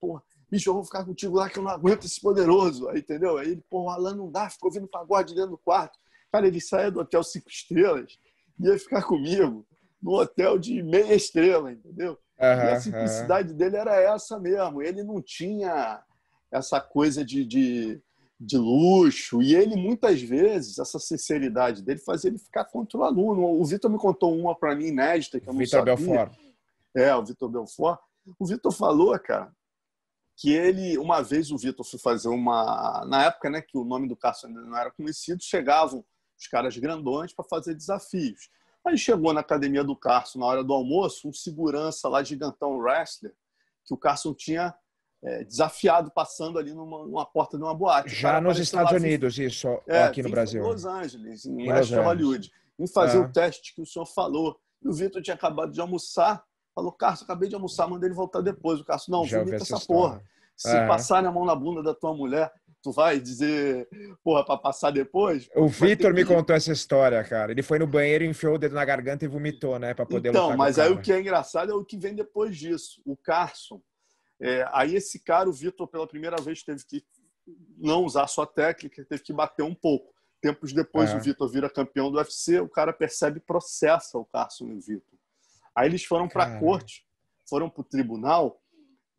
Speaker 2: bicho, eu vou ficar contigo lá que eu não aguento esse poderoso. Aí, entendeu? Aí ele, o Alan não dá, ficou ouvindo pagode dentro do quarto. Cara, ele saía do hotel 5 estrelas, ia ficar comigo no hotel de meia estrela, entendeu? E a simplicidade dele era essa mesmo. Ele não tinha essa coisa de luxo. E ele, muitas vezes, essa sinceridade dele fazia ele ficar contra o aluno. O Vitor me contou uma para mim inédita, que eu não sabia.
Speaker 1: Belfort.
Speaker 2: O Vitor Belfort. O Vitor falou, cara, que ele, uma vez o Vitor foi fazer na época, né, que o nome do Carson ainda não era conhecido, chegavam os caras grandões para fazer desafios. Aí chegou na academia do Carson, na hora do almoço, um segurança lá, gigantão wrestler, que o Carson tinha desafiado, passando ali numa porta de uma boate.
Speaker 1: Já nos Estados Unidos, isso, aqui no Brasil.
Speaker 2: Em Los Angeles, em West Hollywood. Em fazer o teste que o senhor falou. E o Vitor tinha acabado de almoçar, falou, Carson, acabei de almoçar, mandei ele voltar depois. O Carson, não, vomita essa porra. Se passarem a mão na bunda da tua mulher, tu vai dizer, para passar depois?
Speaker 1: O Vitor me contou essa história, cara. Ele foi no banheiro, enfiou o dedo na garganta e vomitou, né? Para poder lutar com o cara.
Speaker 2: Mas aí o que é engraçado é o que vem depois disso. O Carson. Aí esse cara, o Vitor, pela primeira vez, teve que não usar sua técnica, teve que bater um pouco. Tempos depois, o Vitor vira campeão do UFC, o cara percebe e processa o Carson e o Vitor. Aí eles foram para a corte, foram para o tribunal,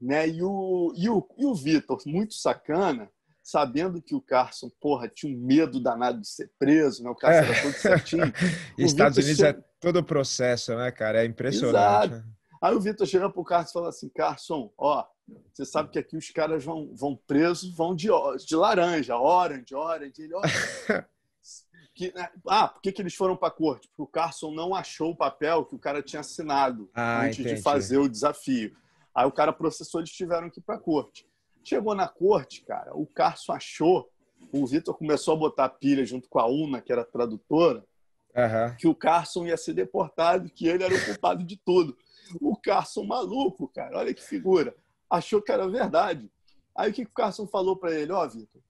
Speaker 2: né? E o Vitor, muito sacana, sabendo que o Carson, porra, tinha um medo danado de ser preso, né? O Carson era todo certinho.
Speaker 1: Estados Unidos é todo o processo, né, cara? É impressionante.
Speaker 2: Exato. Aí o Vitor chega pro Carson e fala assim, Carson, ó, você sabe que aqui os caras vão presos, vão de laranja, orange. Ele, ó, por que eles foram para a corte? Porque o Carson não achou o papel que o cara tinha assinado antes de fazer o desafio. Aí o cara processou, eles tiveram que ir para a corte. Chegou na corte, cara, o Carson achou, o Vitor começou a botar pilha junto com a Una, que era a tradutora, que o Carson ia ser deportado, que ele era o culpado de tudo. O Carson maluco, cara, olha que figura. Achou que era verdade. Aí o que o Carson falou para ele? Ó, Vitor,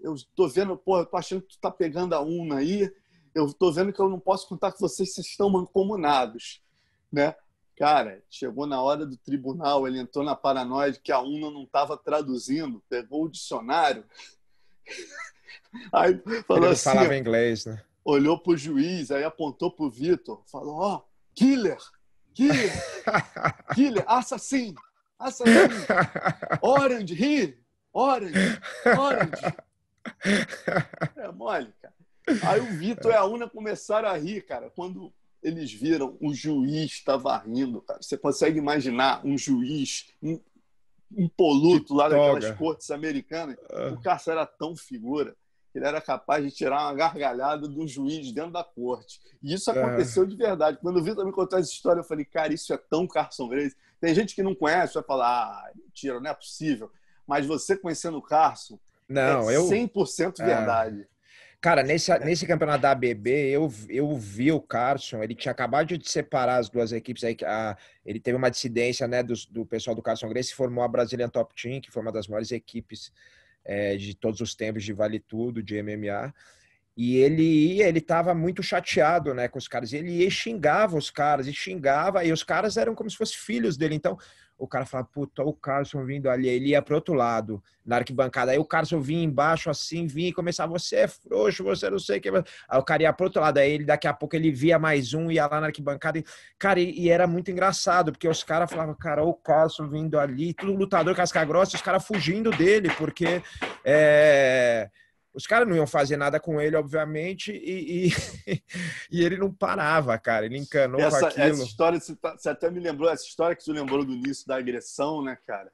Speaker 2: eu tô vendo, porra, eu tô achando que tu tá pegando a Una aí, eu tô vendo que eu não posso contar com vocês estão mancomunados, né? Cara, chegou na hora do tribunal, ele entrou na paranoia de que a Una não estava traduzindo, pegou o dicionário, aí falou
Speaker 1: ele
Speaker 2: assim,
Speaker 1: falava inglês, né?
Speaker 2: Olhou pro juiz, aí apontou pro Vitor, falou, ó, killer, assassin, orange, here, orange. É mole, cara. Aí o Vitor e a Una começaram a rir, cara, quando eles viram o juiz estava rindo, cara. Você consegue imaginar um juiz impoluto lá daquelas cortes americanas? O Carson era tão figura que ele era capaz de tirar uma gargalhada do juiz dentro da corte. E isso aconteceu de verdade. Quando o Vitor me contou essa história, eu falei, cara, isso é tão Carson Gracie. Tem gente que não conhece, vai falar, mentira, não é possível. Mas você conhecendo o Carson,
Speaker 1: não,
Speaker 2: é 100% verdade.
Speaker 1: Cara, nesse campeonato da ABB, eu vi o Carson, ele tinha acabado de separar as duas equipes, aí, ele teve uma dissidência, né, do pessoal do Carson Gracie, formou a Brazilian Top Team, que foi uma das maiores equipes de todos os tempos de Vale Tudo, de MMA, e ele estava muito chateado, né, com os caras, ele ia e xingava os caras, e os caras eram como se fossem filhos dele, então o cara falava, puta, o Carson vindo ali, ele ia pro outro lado, na arquibancada, aí o Carson vinha embaixo assim, vinha e começava, você é frouxo, você não sei o que, aí o cara ia pro outro lado, aí daqui a pouco ele via mais um, ia lá na arquibancada, cara, e era muito engraçado, porque os caras falavam, cara, o Carson vindo ali, tudo lutador casca grossa, os caras fugindo dele, porque os caras não iam fazer nada com ele, obviamente, e ele não parava, cara. Ele encanou com aquilo.
Speaker 2: Essa história, você até me lembrou, essa história que você lembrou do início da agressão, né, cara?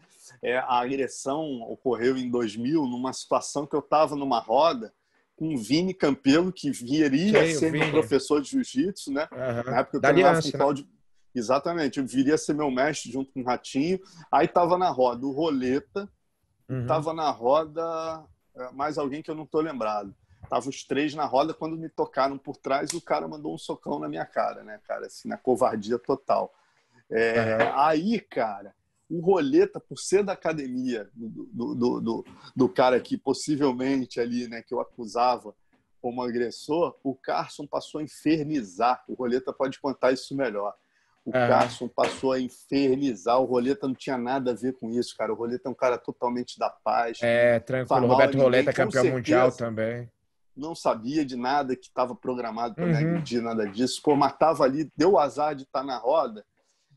Speaker 2: A agressão ocorreu em 2000, numa situação que eu estava numa roda com o Vini Campelo, que viria ser meu professor de jiu-jitsu, né?
Speaker 1: Uhum.
Speaker 2: Na época eu
Speaker 1: da
Speaker 2: treinava
Speaker 1: Aliança,
Speaker 2: com o Cláudio. Né? Exatamente, eu viria ser meu mestre junto com o Ratinho. Aí estava na roda o Roleta, estava na roda mais alguém que eu não estou lembrado. Tava os três na roda, quando me tocaram por trás, o cara mandou um socão na minha cara, né, cara? Assim, na covardia total. Aí, cara, o Roleta, por ser da academia do cara que possivelmente ali, né, que eu acusava como agressor, o Carson passou a infernizar. O Roleta pode contar isso melhor. O Carson passou a infernizar. O Roleta não tinha nada a ver com isso, cara. O Roleta é um cara totalmente da paz.
Speaker 1: Tranquilo. Roberto Roleta, campeão mundial também.
Speaker 2: Não sabia de nada que estava programado para me agredir, nada disso. Pô, matava ali, deu o azar de estar na roda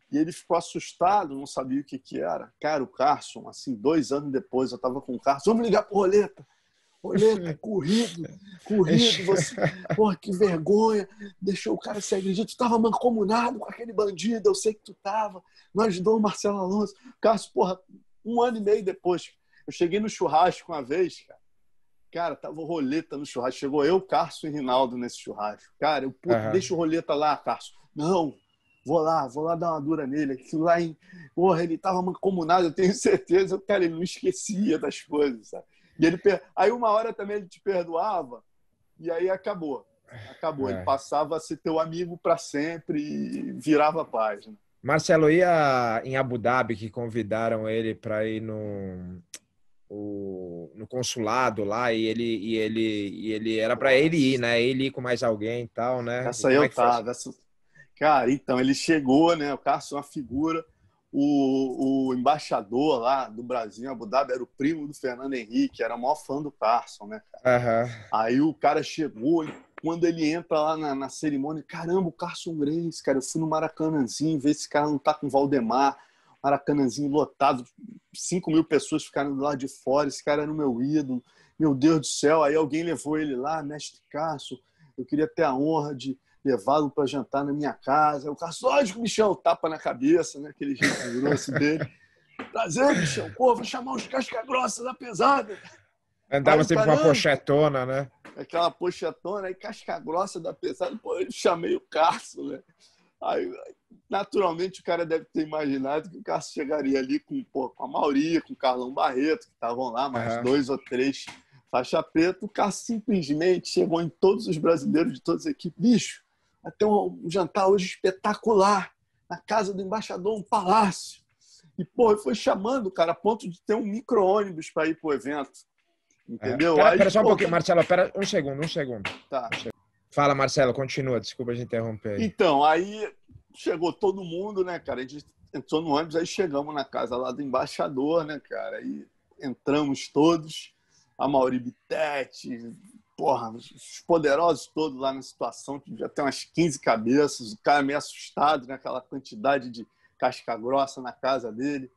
Speaker 2: e ele ficou assustado, não sabia o que era. Cara, o Carson, assim, 2 anos depois, eu estava com o Carson, vamos ligar pro Roleta. Roleta, corrido, você, porra, que vergonha, deixou o cara se agredir, tu tava mancomunado com aquele bandido, eu sei que tu tava, não ajudou o Marcelo Alonso. Carson, porra, 1 ano e meio depois, eu cheguei no churrasco uma vez, cara, tava o Roleta no churrasco, chegou eu, Carson e Rinaldo nesse churrasco. Cara, eu, deixa o Roleta lá, Carson. Não, vou lá dar uma dura nele, aquilo lá, porra, ele tava mancomunado, eu tenho certeza, cara, ele não esquecia das coisas, sabe? E aí uma hora também ele te perdoava e aí acabou. Ele passava a ser teu amigo para sempre e virava a página.
Speaker 1: Marcelo, ia em Abu Dhabi, que convidaram ele para ir no consulado lá, e ele era para ele ir, né? Ele ir com mais alguém e tal, né?
Speaker 2: Essa aí eu tava. Cara, então, ele chegou, né? O Carson é uma figura. o embaixador lá do Brasil em Abu Dhabi era o primo do Fernando Henrique, era o maior fã do Carson, né, cara?
Speaker 1: Aham.
Speaker 2: Aí o cara chegou, e quando ele entra lá na cerimônia, caramba, o Carson Grace, cara, eu fui no Maracanãzinho, ver esse cara não tá com o Valdemar, Maracanãzinho lotado, 5.000 pessoas ficaram do lado de fora, esse cara era o meu ídolo, meu Deus do céu. Aí alguém levou ele lá, mestre Carson, eu queria ter a honra de levá-lo para jantar na minha casa. O Carson, lógico, bichão, tapa na cabeça, né? Aquele jeito grosso dele. Prazer, bichão, pô, vou chamar os casca-grossa da pesada.
Speaker 1: Andava
Speaker 2: Aí,
Speaker 1: sempre com uma
Speaker 2: caramba,
Speaker 1: pochetona, né?
Speaker 2: aquela pochetona, aí casca-grossa da pesada, pô, eu chamei o Carson, né? Aí, naturalmente, o cara deve ter imaginado que o Carson chegaria ali com a Mauri, com o Carlão Barreto, que estavam lá, mais 2 ou 3 faixa preta. O Carson simplesmente chegou em todos os brasileiros de todas as equipes. Bicho, vai ter um jantar hoje espetacular, na casa do embaixador, um palácio. E, pô, foi chamando, cara, a ponto de ter um micro-ônibus para ir pro evento. Entendeu?
Speaker 1: Pera
Speaker 2: Aí,
Speaker 1: só um
Speaker 2: pô,
Speaker 1: pouquinho, Marcelo. Pera um segundo.
Speaker 2: tá.
Speaker 1: Fala, Marcelo, continua. Desculpa te interromper aí.
Speaker 2: Então, aí chegou todo mundo, né, cara? A gente entrou no ônibus, aí chegamos na casa lá do embaixador, né, cara? Aí entramos todos, a Mauri Bittetti, porra, os poderosos todos lá na situação, que já tem umas 15 cabeças, o cara meio assustado, né? Aquela quantidade de casca grossa na casa dele.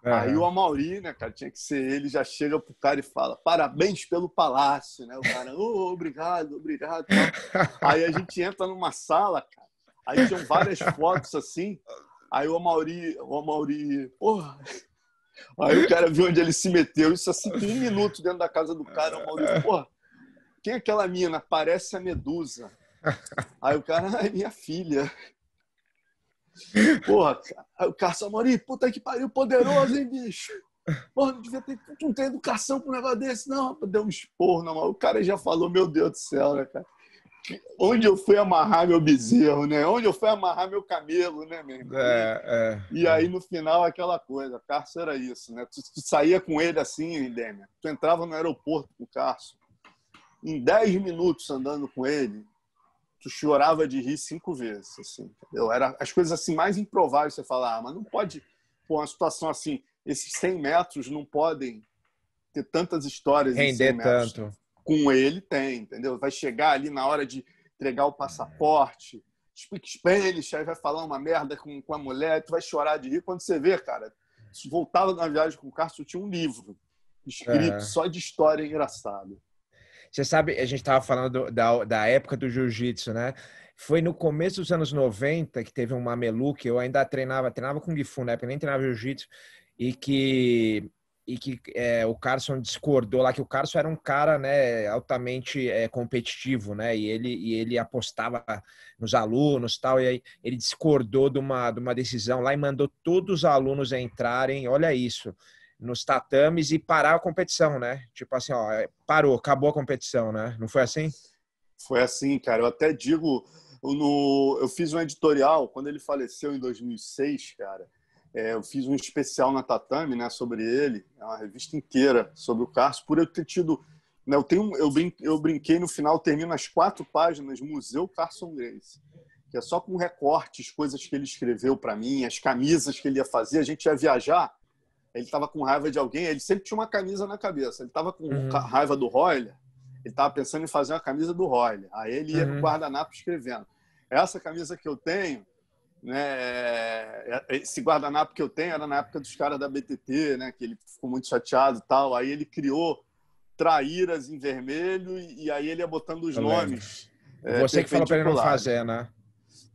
Speaker 2: Aí o Amaury, né, cara, tinha que ser ele, já chega pro cara e fala, parabéns pelo palácio, né? O cara, obrigado, tal. Aí a gente entra numa sala, cara, aí tinham várias fotos assim, aí o Amaury, porra. Aí o cara viu onde ele se meteu, isso assim, com 1 minuto dentro da casa do cara, o Amaury, porra, quem é aquela mina? Parece a Medusa. Aí o cara, é minha filha. Porra, aí o Carson Amorim, puta que pariu, poderoso, hein, bicho? Porra, não tem educação pra um negócio desse, não. Deu um esporro, não. O cara já falou, meu Deus do céu, né, cara? Onde eu fui amarrar meu bezerro, né? Onde eu fui amarrar meu camelo, né, meu irmão? E aí, no final, aquela coisa. Carson era isso, né? Tu saía com ele assim, Demian. Tu entrava no aeroporto com o Carson. Em 10 minutos andando com ele, tu chorava de rir 5 vezes, assim, entendeu? Era as coisas assim mais improváveis você falar, mas não pode, pô, uma situação assim, esses 100 metros não podem ter tantas histórias em 100
Speaker 1: Render
Speaker 2: metros.
Speaker 1: tanto.
Speaker 2: Com ele tem, entendeu? Vai chegar ali na hora de entregar o passaporte, speak Spanish, aí vai falar uma merda com a mulher, tu vai chorar de rir. Quando você vê, cara, voltava na viagem com o Carlos, tinha um livro escrito só de história engraçada.
Speaker 1: Você sabe, a gente estava falando da época do jiu-jitsu, né? Foi no começo dos anos 90 que teve um Mamelu que eu ainda treinava Kung Fu, na época nem treinava jiu-jitsu, e que o Carson discordou lá, que o Carson era um cara, né, altamente competitivo, né? E ele apostava nos alunos e tal, e aí ele discordou de uma decisão lá e mandou todos os alunos entrarem, olha isso, nos tatames e parar a competição, né? Tipo assim, ó, parou, acabou a competição, né? Não foi assim?
Speaker 2: Foi assim, cara. Eu até digo, eu fiz um editorial quando ele faleceu em 2006, cara. Eu fiz um especial na Tatame, né, sobre ele, uma revista inteira sobre o Carson, por eu ter tido, né, eu brinquei no final, termino as 4 páginas Museu Carson Grace, que é só com recortes, coisas que ele escreveu para mim, as camisas que ele ia fazer, a gente ia viajar. Ele estava com raiva de alguém, ele sempre tinha uma camisa na cabeça. Ele estava com raiva do Royler, ele estava pensando em fazer uma camisa do Royler. Aí ele ia no guardanapo escrevendo. Essa camisa que eu tenho, né, esse guardanapo que eu tenho era na época dos caras da BTT, né, que ele ficou muito chateado e tal. Aí ele criou Traíras em vermelho e aí ele ia botando os nomes.
Speaker 1: Você que falou para ele não fazer, né?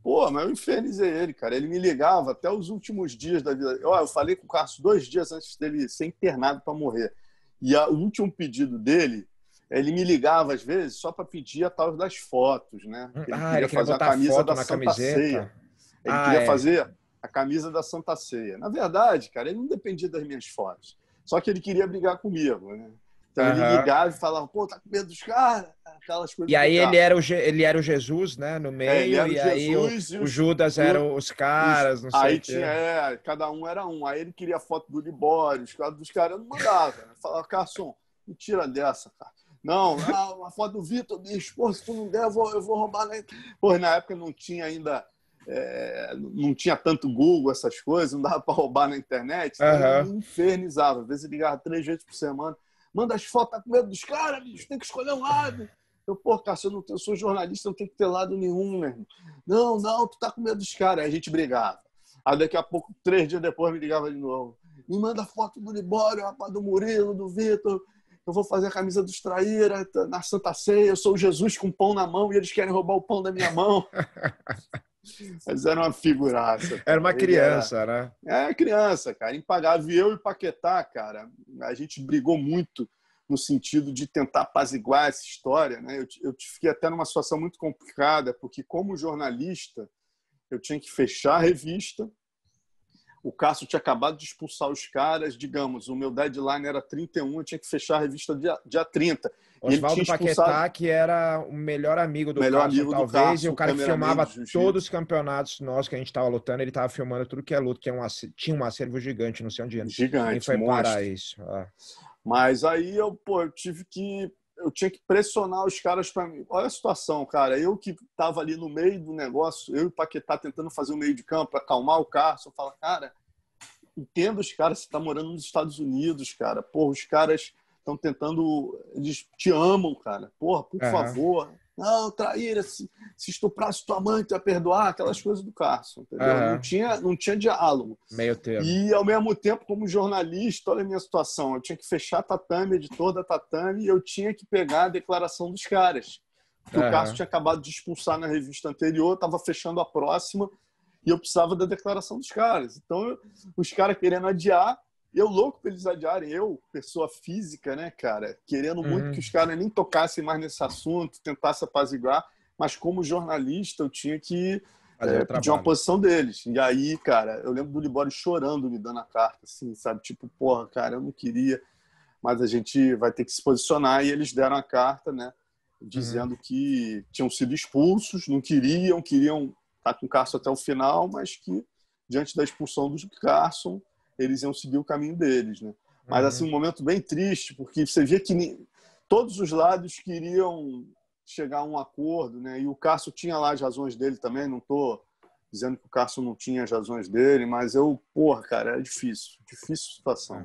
Speaker 2: Pô, mas eu infernizei ele, cara. Ele me ligava até os últimos dias da vida. Eu falei com o Carlos 2 dias antes dele ser internado para morrer. E o último pedido dele, ele me ligava às vezes só para pedir a tal das fotos, né? Ele queria fazer a camisa da Santa Ceia. Ele queria fazer a camisa da Santa Ceia. Na verdade, cara, ele não dependia das minhas fotos. Só que ele queria brigar comigo, né? Então ele ligava e falava, pô, tá com medo dos caras? Aquelas coisas.
Speaker 1: E aí ele era o Jesus, né, no meio,
Speaker 2: e
Speaker 1: aí o Judas eram os caras, não sei
Speaker 2: aí
Speaker 1: o quê.
Speaker 2: Tinha, cada um era um. Aí ele queria foto do Libório, os caras dos caras não mandavam. Né? Falava, Carson, me tira dessa, cara. Não, a foto do Vitor, bicho, pô, se tu não der, eu vou roubar. Né? Pô, na época não tinha ainda não tinha tanto Google, essas coisas, não dava para roubar na internet, então eu me infernizava. Às vezes eu ligava 3 vezes por semana, manda as fotos, tá com medo dos caras, bicho, tem que escolher um lado. Pô, cara, eu sou jornalista, não tem que ter lado nenhum, né? Não, tu tá com medo dos caras. Aí a gente brigava. Aí daqui a pouco, 3 dias depois, me ligava de novo. Me manda foto do Libório, rapaz, do Murilo, do Vitor. Eu vou fazer a camisa dos Traíra na Santa Ceia. Eu sou o Jesus com pão na mão e eles querem roubar o pão da minha mão. Mas era uma figuraça. Cara.
Speaker 1: Era uma criança, né?
Speaker 2: É, criança, cara. Impagável. E eu e Paquetá, cara, a gente brigou muito no sentido de tentar apaziguar essa história, né? Eu fiquei até numa situação muito complicada, porque como jornalista, eu tinha que fechar a revista. O Cássio tinha acabado de expulsar os caras, digamos, o meu deadline era 31, eu tinha que fechar a revista dia 30.
Speaker 1: Oswaldo Paquetá, que era o melhor amigo do Cássio, talvez, e o cara que filmava todos os campeonatos nossos que a gente estava lutando, ele estava filmando tudo que é luta, que tinha um acervo gigante, não sei onde era.
Speaker 2: Gigante,
Speaker 1: e foi parar isso.
Speaker 2: Mas aí eu tinha que pressionar os caras para mim. Olha a situação, cara. Eu que estava ali no meio do negócio, eu e o Paquetá tentando fazer o meio de campo para acalmar o Cássio. Eu falo, cara, entenda os caras, você está morando nos Estados Unidos, cara. Porra, os caras estão tentando... Eles te amam, cara. Porra, por favor. Não, Traíra, se estuprasse tua mãe, tu ia perdoar. Aquelas coisas do Cássio, entendeu? Não tinha diálogo.
Speaker 1: Meio termo.
Speaker 2: E, ao mesmo tempo, como jornalista, olha a minha situação. Eu tinha que fechar a Tatame, editor da Tatame, e eu tinha que pegar a declaração dos caras. Porque o Cássio tinha acabado de expulsar na revista anterior, estava fechando a próxima, e eu precisava da declaração dos caras. Então, os caras querendo adiar, eu louco para eles adiarem, eu, pessoa física, né, cara, querendo muito que os caras nem tocassem mais nesse assunto, tentassem apaziguar, mas como jornalista eu tinha que pedir uma posição deles. E aí, cara, eu lembro do Libório chorando, me dando a carta, assim, sabe? Tipo, porra, cara, eu não queria, mas a gente vai ter que se posicionar. E eles deram a carta, né, dizendo que tinham sido expulsos, não queriam estar com o Carson até o final, mas que, diante da expulsão do Carson, eles iam seguir o caminho deles, né? Mas, assim, um momento bem triste, porque você vê que todos os lados queriam chegar a um acordo, né? E o Cássio tinha lá as razões dele também, não estou dizendo que o Cássio não tinha as razões dele, mas cara, era difícil situação.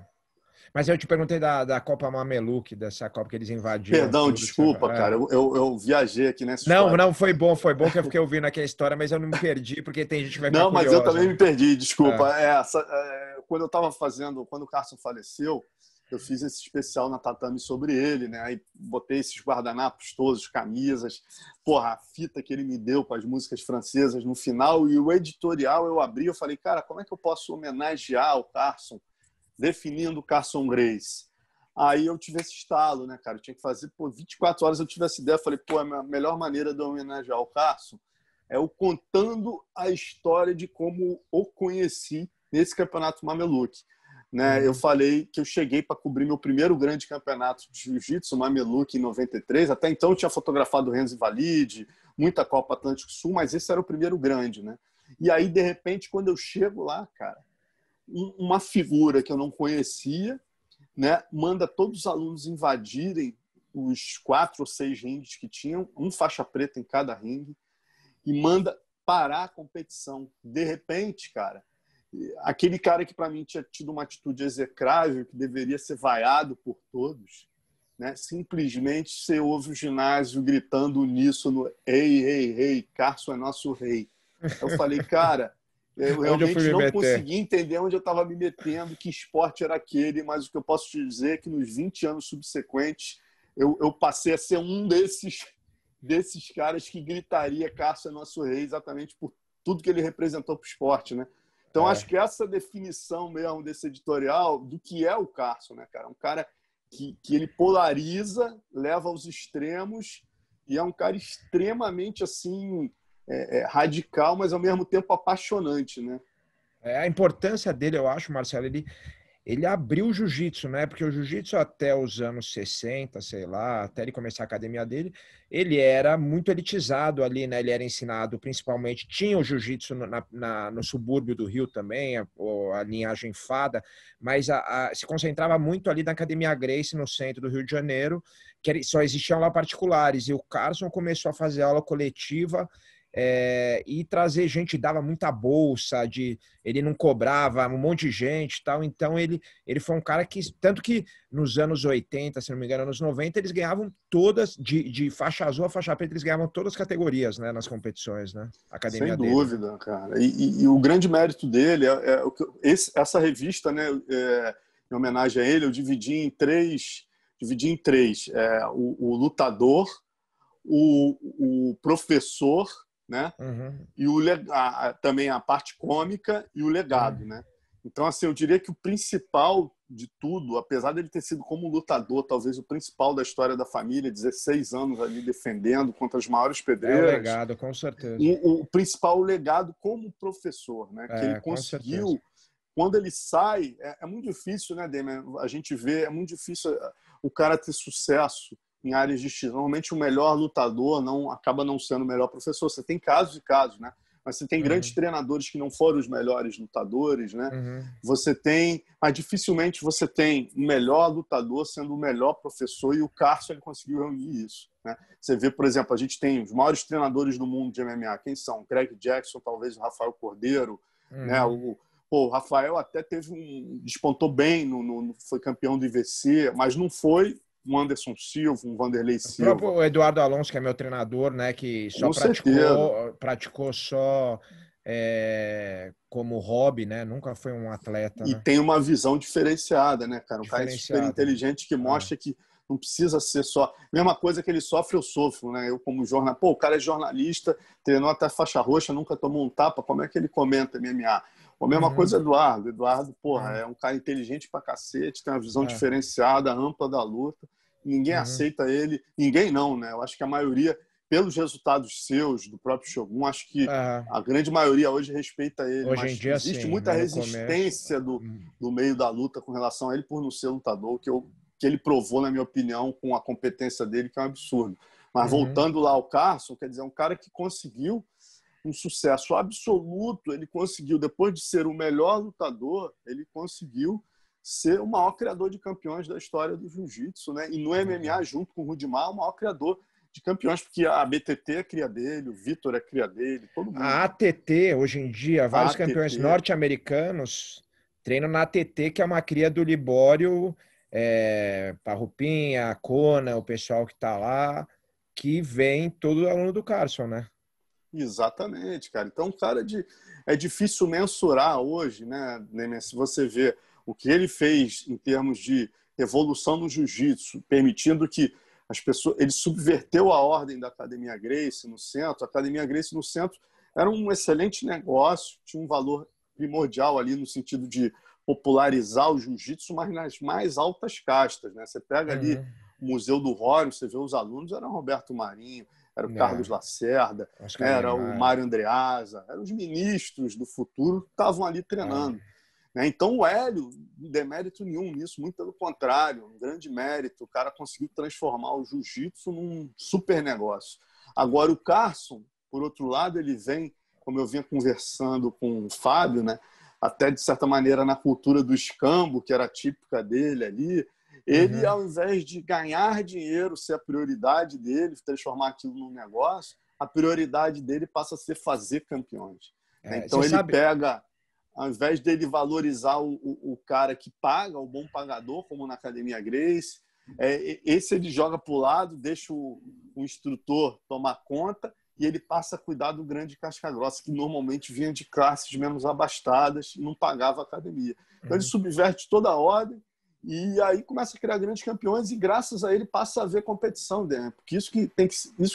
Speaker 1: Mas eu te perguntei da Copa Mameluque, dessa Copa que eles invadiram.
Speaker 2: Perdão, desculpa, cara, eu viajei aqui nessa história.
Speaker 1: Não, foi bom que eu fiquei ouvindo aqui a história, mas eu não me perdi, porque tem gente que vai ficar
Speaker 2: curiosa. Mas eu também me perdi, desculpa. Quando o Carson faleceu, eu fiz esse especial na Tatame sobre ele, né? Aí botei esses guardanapos todos, camisas, porra, a fita que ele me deu com as músicas francesas no final, e o editorial eu abri, eu falei, cara, como é que eu posso homenagear o Carson, definindo o Carson Grace? Aí eu tive esse estalo, né, cara? Eu tinha que fazer, 24 horas eu tive essa ideia, eu falei, a melhor maneira de eu homenagear o Carson é eu contando a história de como o conheci nesse campeonato Mameluque. Né? Eu falei que eu cheguei para cobrir meu primeiro grande campeonato de jiu-jitsu, Mameluque, em 93. Até então eu tinha fotografado o Renzo Invalide, muita Copa Atlântico Sul, mas esse era o primeiro grande, né? E aí, de repente, quando eu chego lá, cara, uma figura que eu não conhecia, né, manda todos os alunos invadirem os 4 ou 6 ringues que tinham, um faixa preta em cada ringue, e manda parar a competição. De repente, cara, aquele cara que para mim tinha tido uma atitude execrável, que deveria ser vaiado por todos, né, simplesmente você ouve o ginásio gritando uníssono, ei, Carson é nosso rei. Eu falei, cara, eu realmente não consegui entender onde eu estava me metendo, que esporte era aquele, mas o que eu posso te dizer é que nos 20 anos subsequentes eu passei a ser um desses caras que gritaria Carson é nosso rei, exatamente por tudo que ele representou para o esporte, né? Então, acho que essa definição mesmo desse editorial do que é o Carson, né, cara? Um cara que ele polariza, leva aos extremos e é um cara extremamente, assim, radical, mas ao mesmo tempo apaixonante, né?
Speaker 1: A importância dele, eu acho, Marcelo, ele abriu o jiu-jitsu, né? Porque o jiu-jitsu até os anos 60, sei lá, até ele começar a academia dele, ele era muito elitizado ali, né? Ele era ensinado principalmente, tinha o jiu-jitsu no subúrbio do Rio também, a linhagem Fada, mas se concentrava muito ali na Academia Gracie, no centro do Rio de Janeiro, que só existiam lá particulares, e o Carson começou a fazer aula coletiva e trazer gente, dava muita bolsa, ele não cobrava um monte de gente e tal. Então, ele foi um cara que, tanto que nos anos 80, se não me engano, anos 90, eles ganhavam todas, de faixa azul a faixa preta, eles ganhavam todas as categorias, né, nas competições, né? A
Speaker 2: Sem
Speaker 1: academia dele, né?
Speaker 2: dúvida, cara. E o grande mérito dele essa revista, né, em homenagem a ele, eu dividi em três. O lutador, o professor, né?
Speaker 1: Uhum,
Speaker 2: E também a parte cômica e o legado,
Speaker 1: uhum.
Speaker 2: né? Então, assim, eu diria que o principal de tudo, apesar dele ter sido como lutador, talvez o principal da história da família, 16 anos ali defendendo contra as maiores
Speaker 1: É o
Speaker 2: pedreiras,
Speaker 1: legado, com certeza.
Speaker 2: o principal legado como professor, né? Que ele
Speaker 1: Com certeza.
Speaker 2: conseguiu, quando ele sai, é muito difícil, né, Demian? A gente vê, é muito difícil o cara ter sucesso em áreas distintas. Normalmente o melhor lutador acaba não sendo o melhor professor. Você tem casos e casos, né? Mas você tem grandes
Speaker 1: Uhum,
Speaker 2: treinadores que não foram os melhores lutadores, né?
Speaker 1: uhum.
Speaker 2: Mas dificilmente você tem o melhor lutador sendo o melhor professor, e o Carson ele conseguiu reunir isso, né? Você vê, por exemplo, a gente tem os maiores treinadores do mundo de MMA, quem são? Greg Jackson, talvez o Rafael Cordeiro, né?
Speaker 1: Uhum.
Speaker 2: O Rafael até despontou bem, foi campeão do IVC, mas não foi um Anderson Silva, um Vanderlei
Speaker 1: O
Speaker 2: Silva,
Speaker 1: próprio Eduardo Alonso, que é meu treinador, né, que só
Speaker 2: com certeza.
Speaker 1: praticou só como hobby, né? Nunca foi um atleta,
Speaker 2: E
Speaker 1: né?
Speaker 2: tem uma visão diferenciada, né, cara? Um cara super
Speaker 1: Diferenciada.
Speaker 2: inteligente que
Speaker 1: Ah,
Speaker 2: mostra que não precisa ser só. Mesma coisa que ele sofre, eu sofro, né? Eu, como jornalista, pô, o cara é jornalista, treinou até faixa roxa, nunca tomou um tapa, como é que ele comenta MMA? A mesma
Speaker 1: uhum,
Speaker 2: coisa, Eduardo. Eduardo, porra,
Speaker 1: uhum,
Speaker 2: é um cara inteligente pra cacete, tem uma visão
Speaker 1: ah,
Speaker 2: diferenciada, ampla da luta. Ninguém
Speaker 1: uhum,
Speaker 2: aceita ele. Ninguém não, né? Eu acho que a maioria, pelos resultados seus, do próprio Shogun, acho que
Speaker 1: ah.
Speaker 2: a grande maioria hoje respeita ele,
Speaker 1: Hoje em
Speaker 2: mas
Speaker 1: dia,
Speaker 2: existe
Speaker 1: sim,
Speaker 2: muita
Speaker 1: mas no começo.
Speaker 2: resistência do meio da luta com relação a ele por não ser lutador, que ele provou, na minha opinião, com a competência dele, que é um absurdo. Mas
Speaker 1: Uhum.
Speaker 2: voltando lá ao Carson, quer dizer, um cara que conseguiu um sucesso absoluto, ele conseguiu, depois de ser o melhor lutador, ele conseguiu ser o maior criador de campeões da história do jiu-jitsu, né? E no MMA, junto com o Rudimar, o maior criador de campeões, porque a BTT é cria dele, o Vitor é cria dele, todo
Speaker 1: A
Speaker 2: mundo.
Speaker 1: ATT, hoje em dia,
Speaker 2: A
Speaker 1: vários campeões
Speaker 2: ATT,
Speaker 1: norte-americanos treinam na ATT, que é uma cria do Libório, Parrupinha, Kona, o pessoal que está lá, que vem todo aluno do Carson, né?
Speaker 2: exatamente, cara. Então, é difícil mensurar hoje, né, Neymar, se você vê o que ele fez em termos de evolução no jiu-jitsu, permitindo que as pessoas. Ele subverteu a ordem da Academia Gracie no centro. A Academia Gracie no centro era um excelente negócio, tinha um valor primordial ali no sentido de popularizar o jiu-jitsu, mas nas mais altas castas, né? Você pega ali
Speaker 1: Uhum.
Speaker 2: o Museu do Rório, você vê os alunos, era Roberto Marinho, era o
Speaker 1: É,
Speaker 2: Carlos Lacerda,
Speaker 1: Oscar
Speaker 2: né? Era o
Speaker 1: Niemeyer.
Speaker 2: Mário Andreasa, eram os ministros do futuro que estavam ali
Speaker 1: É.
Speaker 2: treinando, né? Então o Hélio, não demérito nenhum nisso, muito pelo contrário, um grande mérito. O cara conseguiu transformar o jiu-jitsu num super negócio. Agora o Carson, por outro lado, ele vem, como eu vinha conversando com o Fábio, né? Até de certa maneira na cultura do escambo, que era típica dele ali, ele,
Speaker 1: Uhum.
Speaker 2: ao invés de ganhar dinheiro, ser a prioridade dele, transformar aquilo num negócio, a prioridade dele passa a ser fazer campeões.
Speaker 1: Você
Speaker 2: Então ele
Speaker 1: sabe,
Speaker 2: pega, ao invés dele valorizar o cara que paga, o bom pagador, como na Academia Gracie, esse ele joga para o lado, deixa o instrutor tomar conta, e ele passa a cuidar do grande casca-grossa, que normalmente vinha de classes menos abastadas e não pagava a academia. Então ele
Speaker 1: uhum,
Speaker 2: subverte toda a ordem, e aí começa a criar grandes campeões, e graças a ele passa a haver competição dentro. Porque isso que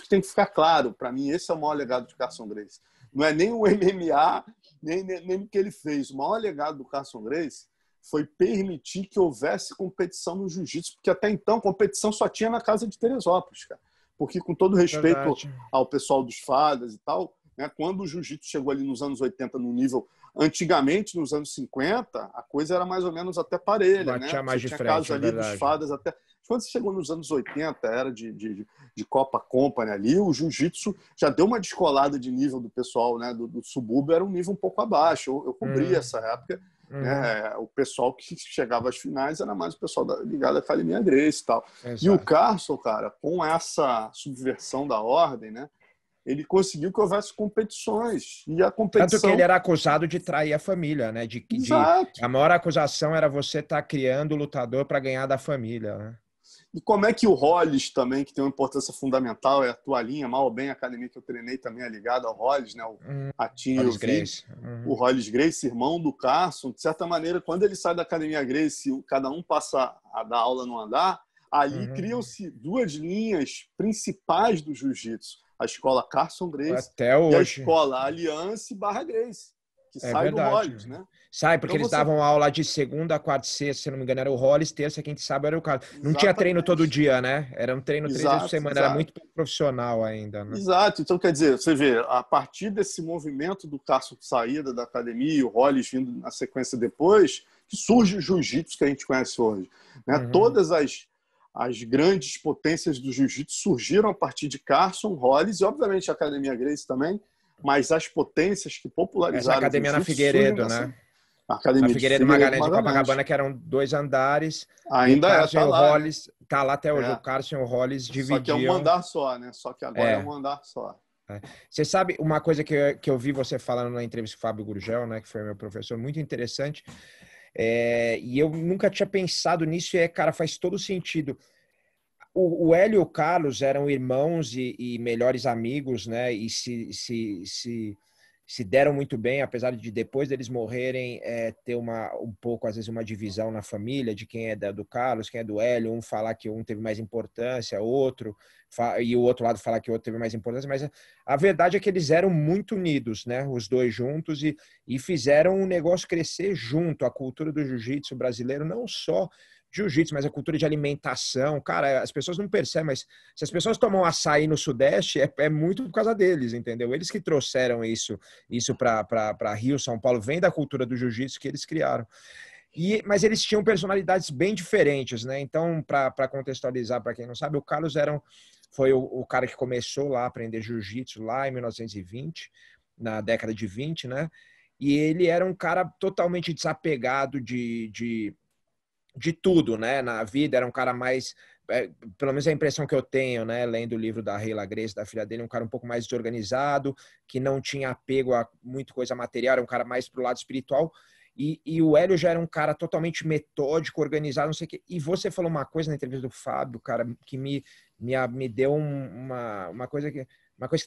Speaker 2: tem que ficar claro, para mim, esse é o maior legado de Carson Gracie. Não é nem o MMA, nem o que ele fez. O maior legado do Carson Gracie foi permitir que houvesse competição no jiu-jitsu, porque até então competição só tinha na casa de Teresópolis, cara. Porque, com todo respeito
Speaker 1: verdade.
Speaker 2: ao pessoal dos fadas e tal, né, quando o jiu-jitsu chegou ali nos anos 80 no nível. Antigamente, nos anos 50, a coisa era mais ou menos até parelha, né?
Speaker 1: Batia mais
Speaker 2: Você
Speaker 1: de
Speaker 2: tinha casos
Speaker 1: frente, é
Speaker 2: ali dos
Speaker 1: verdade.
Speaker 2: fadas até. Quando você chegou nos anos 80, era de Copa Company ali, o jiu-jitsu já deu uma descolada de nível do pessoal, né? Do subúrbio era um nível um pouco abaixo. Eu cobri
Speaker 1: Uhum,
Speaker 2: essa época,
Speaker 1: uhum,
Speaker 2: né? O pessoal que chegava às finais era mais o pessoal ligado à Academia Gracie e tal. E o
Speaker 1: exato.
Speaker 2: Carson, cara, com essa subversão da ordem, né? ele conseguiu que houvesse competições. E a
Speaker 1: Tanto que
Speaker 2: competição...
Speaker 1: ele era acusado de trair a família, né?
Speaker 2: Exato.
Speaker 1: A maior acusação era você estar criando o lutador para ganhar da família, né?
Speaker 2: E como é que o Hollis também, que tem uma importância fundamental, é a tua linha, mal ou bem, a academia que eu treinei também é ligada ao Hollis, né? O Atinho e o
Speaker 1: Hollis
Speaker 2: Vig.
Speaker 1: Gracie.
Speaker 2: O Hollis Gracie, irmão do Carson, de certa maneira, quando ele sai da academia Gracie, cada um passa a dar aula no andar, ali criam-se duas linhas principais do jiu-jitsu. A escola Carson Gracie
Speaker 1: Até
Speaker 2: e a
Speaker 1: hoje.
Speaker 2: escola Aliança Barra Gracie, que
Speaker 1: É
Speaker 2: sai do
Speaker 1: verdade.
Speaker 2: Hollis, né?
Speaker 1: Sai, porque
Speaker 2: Então
Speaker 1: eles
Speaker 2: você...
Speaker 1: davam aula de segunda, quarta e sexta, se não me engano, era o Hollis, terça, quinta e sábado era o Carlos. Não tinha treino todo
Speaker 2: Exatamente.
Speaker 1: dia, né? Era um treino 3 vezes por
Speaker 2: Exato,
Speaker 1: semana, era
Speaker 2: exato.
Speaker 1: muito profissional ainda, né?
Speaker 2: Exato. Então, quer dizer, você vê, a partir desse movimento do Carson saída da academia e o Hollis vindo na sequência depois, que surge o jiu-jitsu que a gente conhece hoje. Né? Todas as grandes potências do jiu-jitsu surgiram a partir de Carson, Hollis e, obviamente, a academia Gracie também, mas as potências que
Speaker 1: Essa
Speaker 2: popularizaram o
Speaker 1: academia na
Speaker 2: jiu-jitsu surgem
Speaker 1: Figueiredo,
Speaker 2: nessa
Speaker 1: né? Na
Speaker 2: academia de
Speaker 1: Figueiredo
Speaker 2: Figueiredo
Speaker 1: Magalhães de
Speaker 2: Magalhães.
Speaker 1: Copacabana, que eram 2 andares, e o
Speaker 2: Ainda
Speaker 1: Carson e
Speaker 2: tá
Speaker 1: o
Speaker 2: lá, né?
Speaker 1: Hollis, tá lá até hoje, o Carson e o Hollis
Speaker 2: Só que é um
Speaker 1: dividiam.
Speaker 2: andar só, né? Só que agora é um andar só.
Speaker 1: Você sabe uma coisa que eu vi você falando na entrevista com o Fábio Gurgel, né, que foi meu professor, muito interessante, e eu nunca tinha pensado nisso, e cara, faz todo sentido. O Hélio e o Carlos eram irmãos e melhores amigos, né, e se deram muito bem, apesar de depois deles morrerem ter um pouco, às vezes, uma divisão na família de quem é do Carlos, quem é do Hélio, um falar que um teve mais importância, outro, e o outro lado falar que o outro teve mais importância, mas a verdade é que eles eram muito unidos, né, os dois juntos, e fizeram o negócio crescer junto, a cultura do jiu-jitsu brasileiro, não só jiu-jitsu, mas a cultura de alimentação, cara, as pessoas não percebem, mas se as pessoas tomam açaí no Sudeste, é muito por causa deles, entendeu? Eles que trouxeram isso para Rio, São Paulo, vem da cultura do jiu-jitsu que eles criaram. Mas eles tinham personalidades bem diferentes, né? Então, para contextualizar, para quem não sabe, o Carlos foi o cara que começou lá a aprender jiu-jitsu lá em 1920, na década de 20, né? E ele era um cara totalmente desapegado de tudo, né? Na vida, era um cara mais, pelo menos a impressão que eu tenho, né? Lendo o livro da Reila Gracie, da filha dele, um cara um pouco mais desorganizado, que não tinha apego a muita coisa material, era um cara mais pro lado espiritual. E o Hélio já era um cara totalmente metódico, organizado, não sei o quê. E você falou uma coisa na entrevista do Fábio, cara, que me deu uma coisa que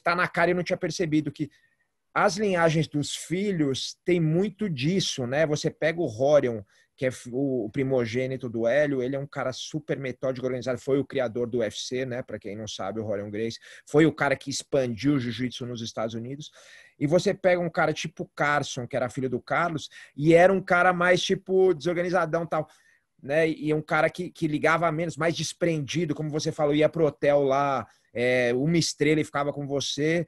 Speaker 1: tá na cara e eu não tinha percebido, que as linhagens dos filhos tem muito disso, né? Você pega o Rorion, que é o primogênito do Hélio, ele é um cara super metódico, organizado, foi o criador do UFC, né? Para quem não sabe, o Rorion Gracie foi o cara que expandiu o jiu-jitsu nos Estados Unidos. E você pega um cara tipo Carson, que era filho do Carlos, e era um cara mais tipo desorganizadão, tal, né? E um cara que ligava menos, mais desprendido, como você falou, ia pro hotel lá, uma estrela e ficava com você.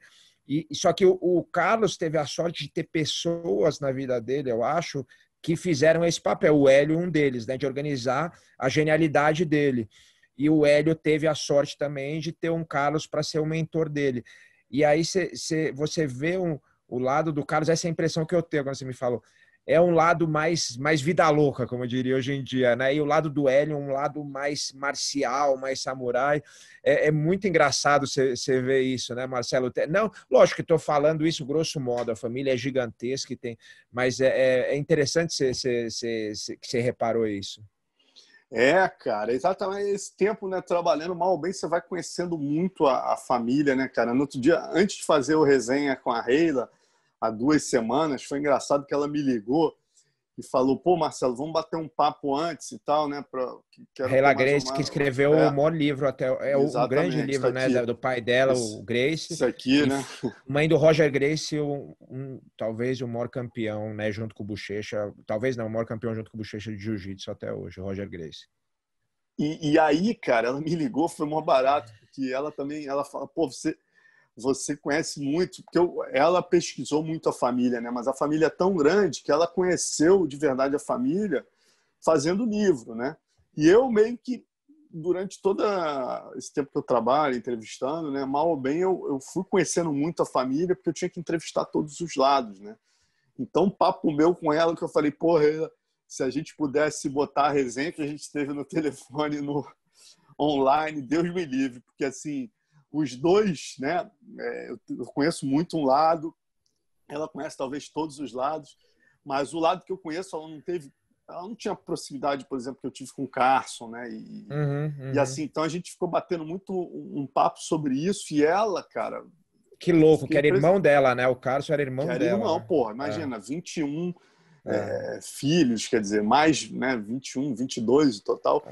Speaker 1: Só que o Carlos teve a sorte de ter pessoas na vida dele, eu acho, que fizeram esse papel. O Hélio, um deles, né, de organizar a genialidade dele. E o Hélio teve a sorte também de ter um Carlos para ser o mentor dele. E aí você vê o lado do Carlos, essa é a impressão que eu tenho quando você me falou. É um lado mais vida louca, como eu diria hoje em dia, né? E o lado do Hélio, um lado mais marcial, mais samurai. É muito engraçado você ver isso, né, Marcelo? Não, lógico que estou falando isso grosso modo, a família é gigantesca, mas é interessante que você reparou isso.
Speaker 2: Cara, exatamente esse tempo, né, trabalhando mal ou bem, você vai conhecendo muito a família, né, cara? No outro dia, antes de fazer o resenha com a Reila, há 2 semanas, foi engraçado que ela me ligou e falou, pô, Marcelo, vamos bater um papo antes e tal, né?
Speaker 1: Reila Gracie, que escreveu o maior livro, até um grande
Speaker 2: exatamente,
Speaker 1: livro,
Speaker 2: tá
Speaker 1: né,
Speaker 2: aqui.
Speaker 1: do pai dela, o Gracie.
Speaker 2: Isso aqui,
Speaker 1: e
Speaker 2: né?
Speaker 1: mãe do Roger Gracie, talvez o maior campeão, né, junto com o Bochecha, talvez não, o maior campeão junto com o Bochecha de jiu-jitsu até hoje, o Roger Gracie.
Speaker 2: E aí, cara, ela me ligou, foi mó barato, porque ela fala, pô, você conhece muito, porque ela pesquisou muito a família, né? Mas a família é tão grande que ela conheceu de verdade a família fazendo livro, né? E eu meio que, durante todo esse tempo que eu trabalho, entrevistando, né? Mal ou bem, eu fui conhecendo muito a família, porque eu tinha que entrevistar todos os lados, né? Então, papo meu com ela, que eu falei, porra, se a gente pudesse botar a resenha que a gente teve no telefone, online, Deus me livre, porque assim, os dois, né? Eu conheço muito um lado, ela conhece talvez todos os lados, mas o lado que eu conheço, ela não tinha proximidade, por exemplo, que eu tive com o Carson, né? E assim, então a gente ficou batendo muito um papo sobre isso, e ela, cara,
Speaker 1: Que louco, que era irmão dela, né? O Carson era
Speaker 2: que
Speaker 1: irmão
Speaker 2: era
Speaker 1: dela,
Speaker 2: irmão,
Speaker 1: né?
Speaker 2: porra, imagina, 21 filhos, quer dizer, mais, né, 21, 22 no total.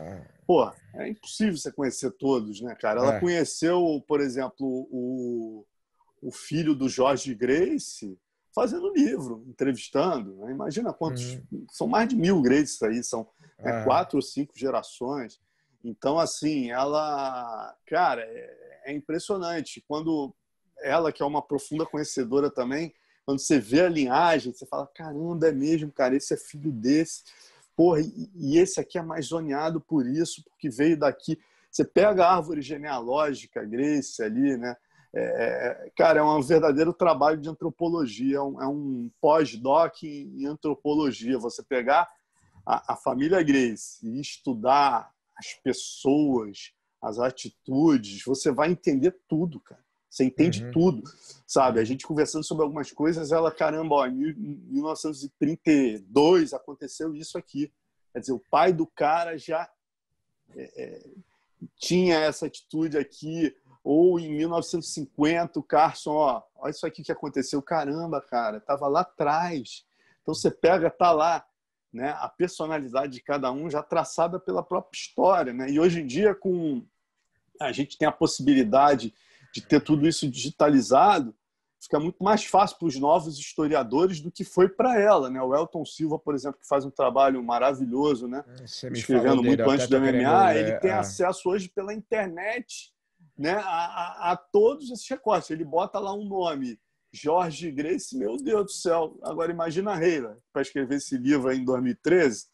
Speaker 2: Pô, é impossível você conhecer todos, né, cara? Ela conheceu, por exemplo, o filho do Jorge Grace fazendo livro, entrevistando. Né? Imagina quantos... São mais de 1.000 Grace aí, são 4 ou 5 gerações. Então, assim, ela... Cara, é impressionante. Quando ela, que é uma profunda conhecedora também, quando você vê a linhagem, você fala, caramba, é mesmo, cara, esse é filho desse. Porra, e esse aqui é mais zoneado por isso, porque veio daqui. Você pega a árvore genealógica, Grace, ali, né? Cara, é um verdadeiro trabalho de antropologia, é um pós-doc em antropologia. Você pegar a família Grace e estudar as pessoas, as atitudes, você vai entender tudo, cara. Você entende tudo, sabe? A gente conversando sobre algumas coisas, ela, caramba, ó, em 1932 aconteceu isso aqui. Quer dizer, o pai do cara já tinha essa atitude aqui, ou em 1950 o Carson, ó, olha isso aqui que aconteceu. Caramba, cara, tava lá atrás. Então você pega, tá lá, né? A personalidade de cada um já traçada pela própria história, né? E hoje em dia, a gente tem a possibilidade de ter tudo isso digitalizado, fica muito mais fácil para os novos historiadores do que foi para ela, né? O Elton Silva, por exemplo, que faz um trabalho maravilhoso, né?
Speaker 1: Você me falou
Speaker 2: Escrevendo
Speaker 1: dele,
Speaker 2: muito
Speaker 1: eu até
Speaker 2: antes do
Speaker 1: tô querendo
Speaker 2: MMA, ele
Speaker 1: ler.
Speaker 2: tem acesso hoje pela internet, né? A todos esses recortes. Ele bota lá um nome, Jorge Grace, meu Deus do céu. Agora imagina a Reila, para escrever esse livro aí em 2013,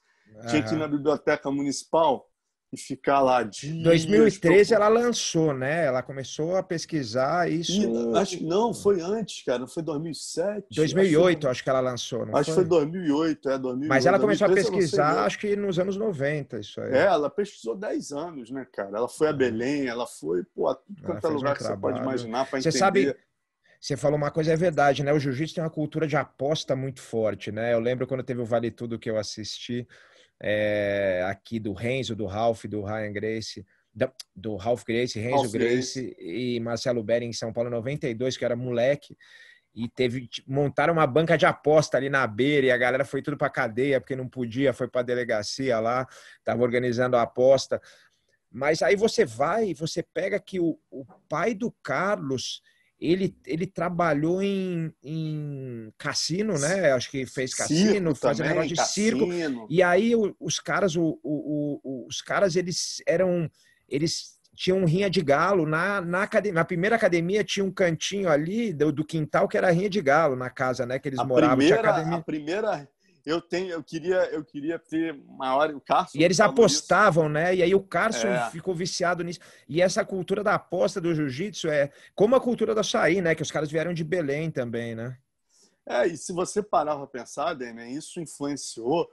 Speaker 2: tinha que ir na biblioteca municipal e ficar lá dias
Speaker 1: 2013 ela lançou, né? Ela começou a pesquisar
Speaker 2: E
Speaker 1: isso.
Speaker 2: acho que não, foi antes, cara. Não foi 2007?
Speaker 1: 2008, acho que ela lançou, não
Speaker 2: Acho que foi
Speaker 1: foi?
Speaker 2: 2008,
Speaker 1: Mas
Speaker 2: 2008.
Speaker 1: ela começou a
Speaker 2: 2013 eu lancei
Speaker 1: pesquisar,
Speaker 2: mesmo.
Speaker 1: acho que nos anos 90, isso aí.
Speaker 2: Ela pesquisou 10 anos, né, cara? Ela foi a Belém, ela foi, pô, a tudo
Speaker 1: Ela
Speaker 2: quanto é
Speaker 1: fez um
Speaker 2: lugar que você pode
Speaker 1: trabalho.
Speaker 2: imaginar para
Speaker 1: Você sabe,
Speaker 2: entender.
Speaker 1: você falou uma coisa, é verdade, né? O jiu-jitsu tem uma cultura de aposta muito forte, né? Eu lembro quando teve o Vale Tudo que eu assisti, aqui do Renzo, do Ralph, do Ryan Gracie, do Ralph Gracie, Renzo
Speaker 2: Ralph Grace.
Speaker 1: Gracie e Marcelo Bering em São Paulo em 92, que eu era moleque, e montaram uma banca de aposta ali na beira, e a galera foi tudo para cadeia, porque não podia, foi para a delegacia lá, tava organizando a aposta. Mas aí você pega que o pai do Carlos, ele trabalhou em cassino, né? Acho que fez cassino,
Speaker 2: Circo
Speaker 1: fazia negócio
Speaker 2: também,
Speaker 1: de circo.
Speaker 2: cassino.
Speaker 1: E aí os caras, os caras, eles tinham rinha de galo na academia. Na primeira academia tinha um cantinho ali do quintal que era rinha de galo na casa, né? Que eles moravam. Tinha
Speaker 2: A
Speaker 1: academia.
Speaker 2: primeira eu queria ter maior. O Carson
Speaker 1: E
Speaker 2: me
Speaker 1: eles
Speaker 2: falou isso.
Speaker 1: apostavam, né? E aí o Carson
Speaker 2: É,
Speaker 1: ficou viciado nisso. E essa cultura da aposta do jiu-jitsu é como a cultura do açaí, né? Que os caras vieram de Belém também, né?
Speaker 2: e se você parar para pensar, Damian, isso influenciou.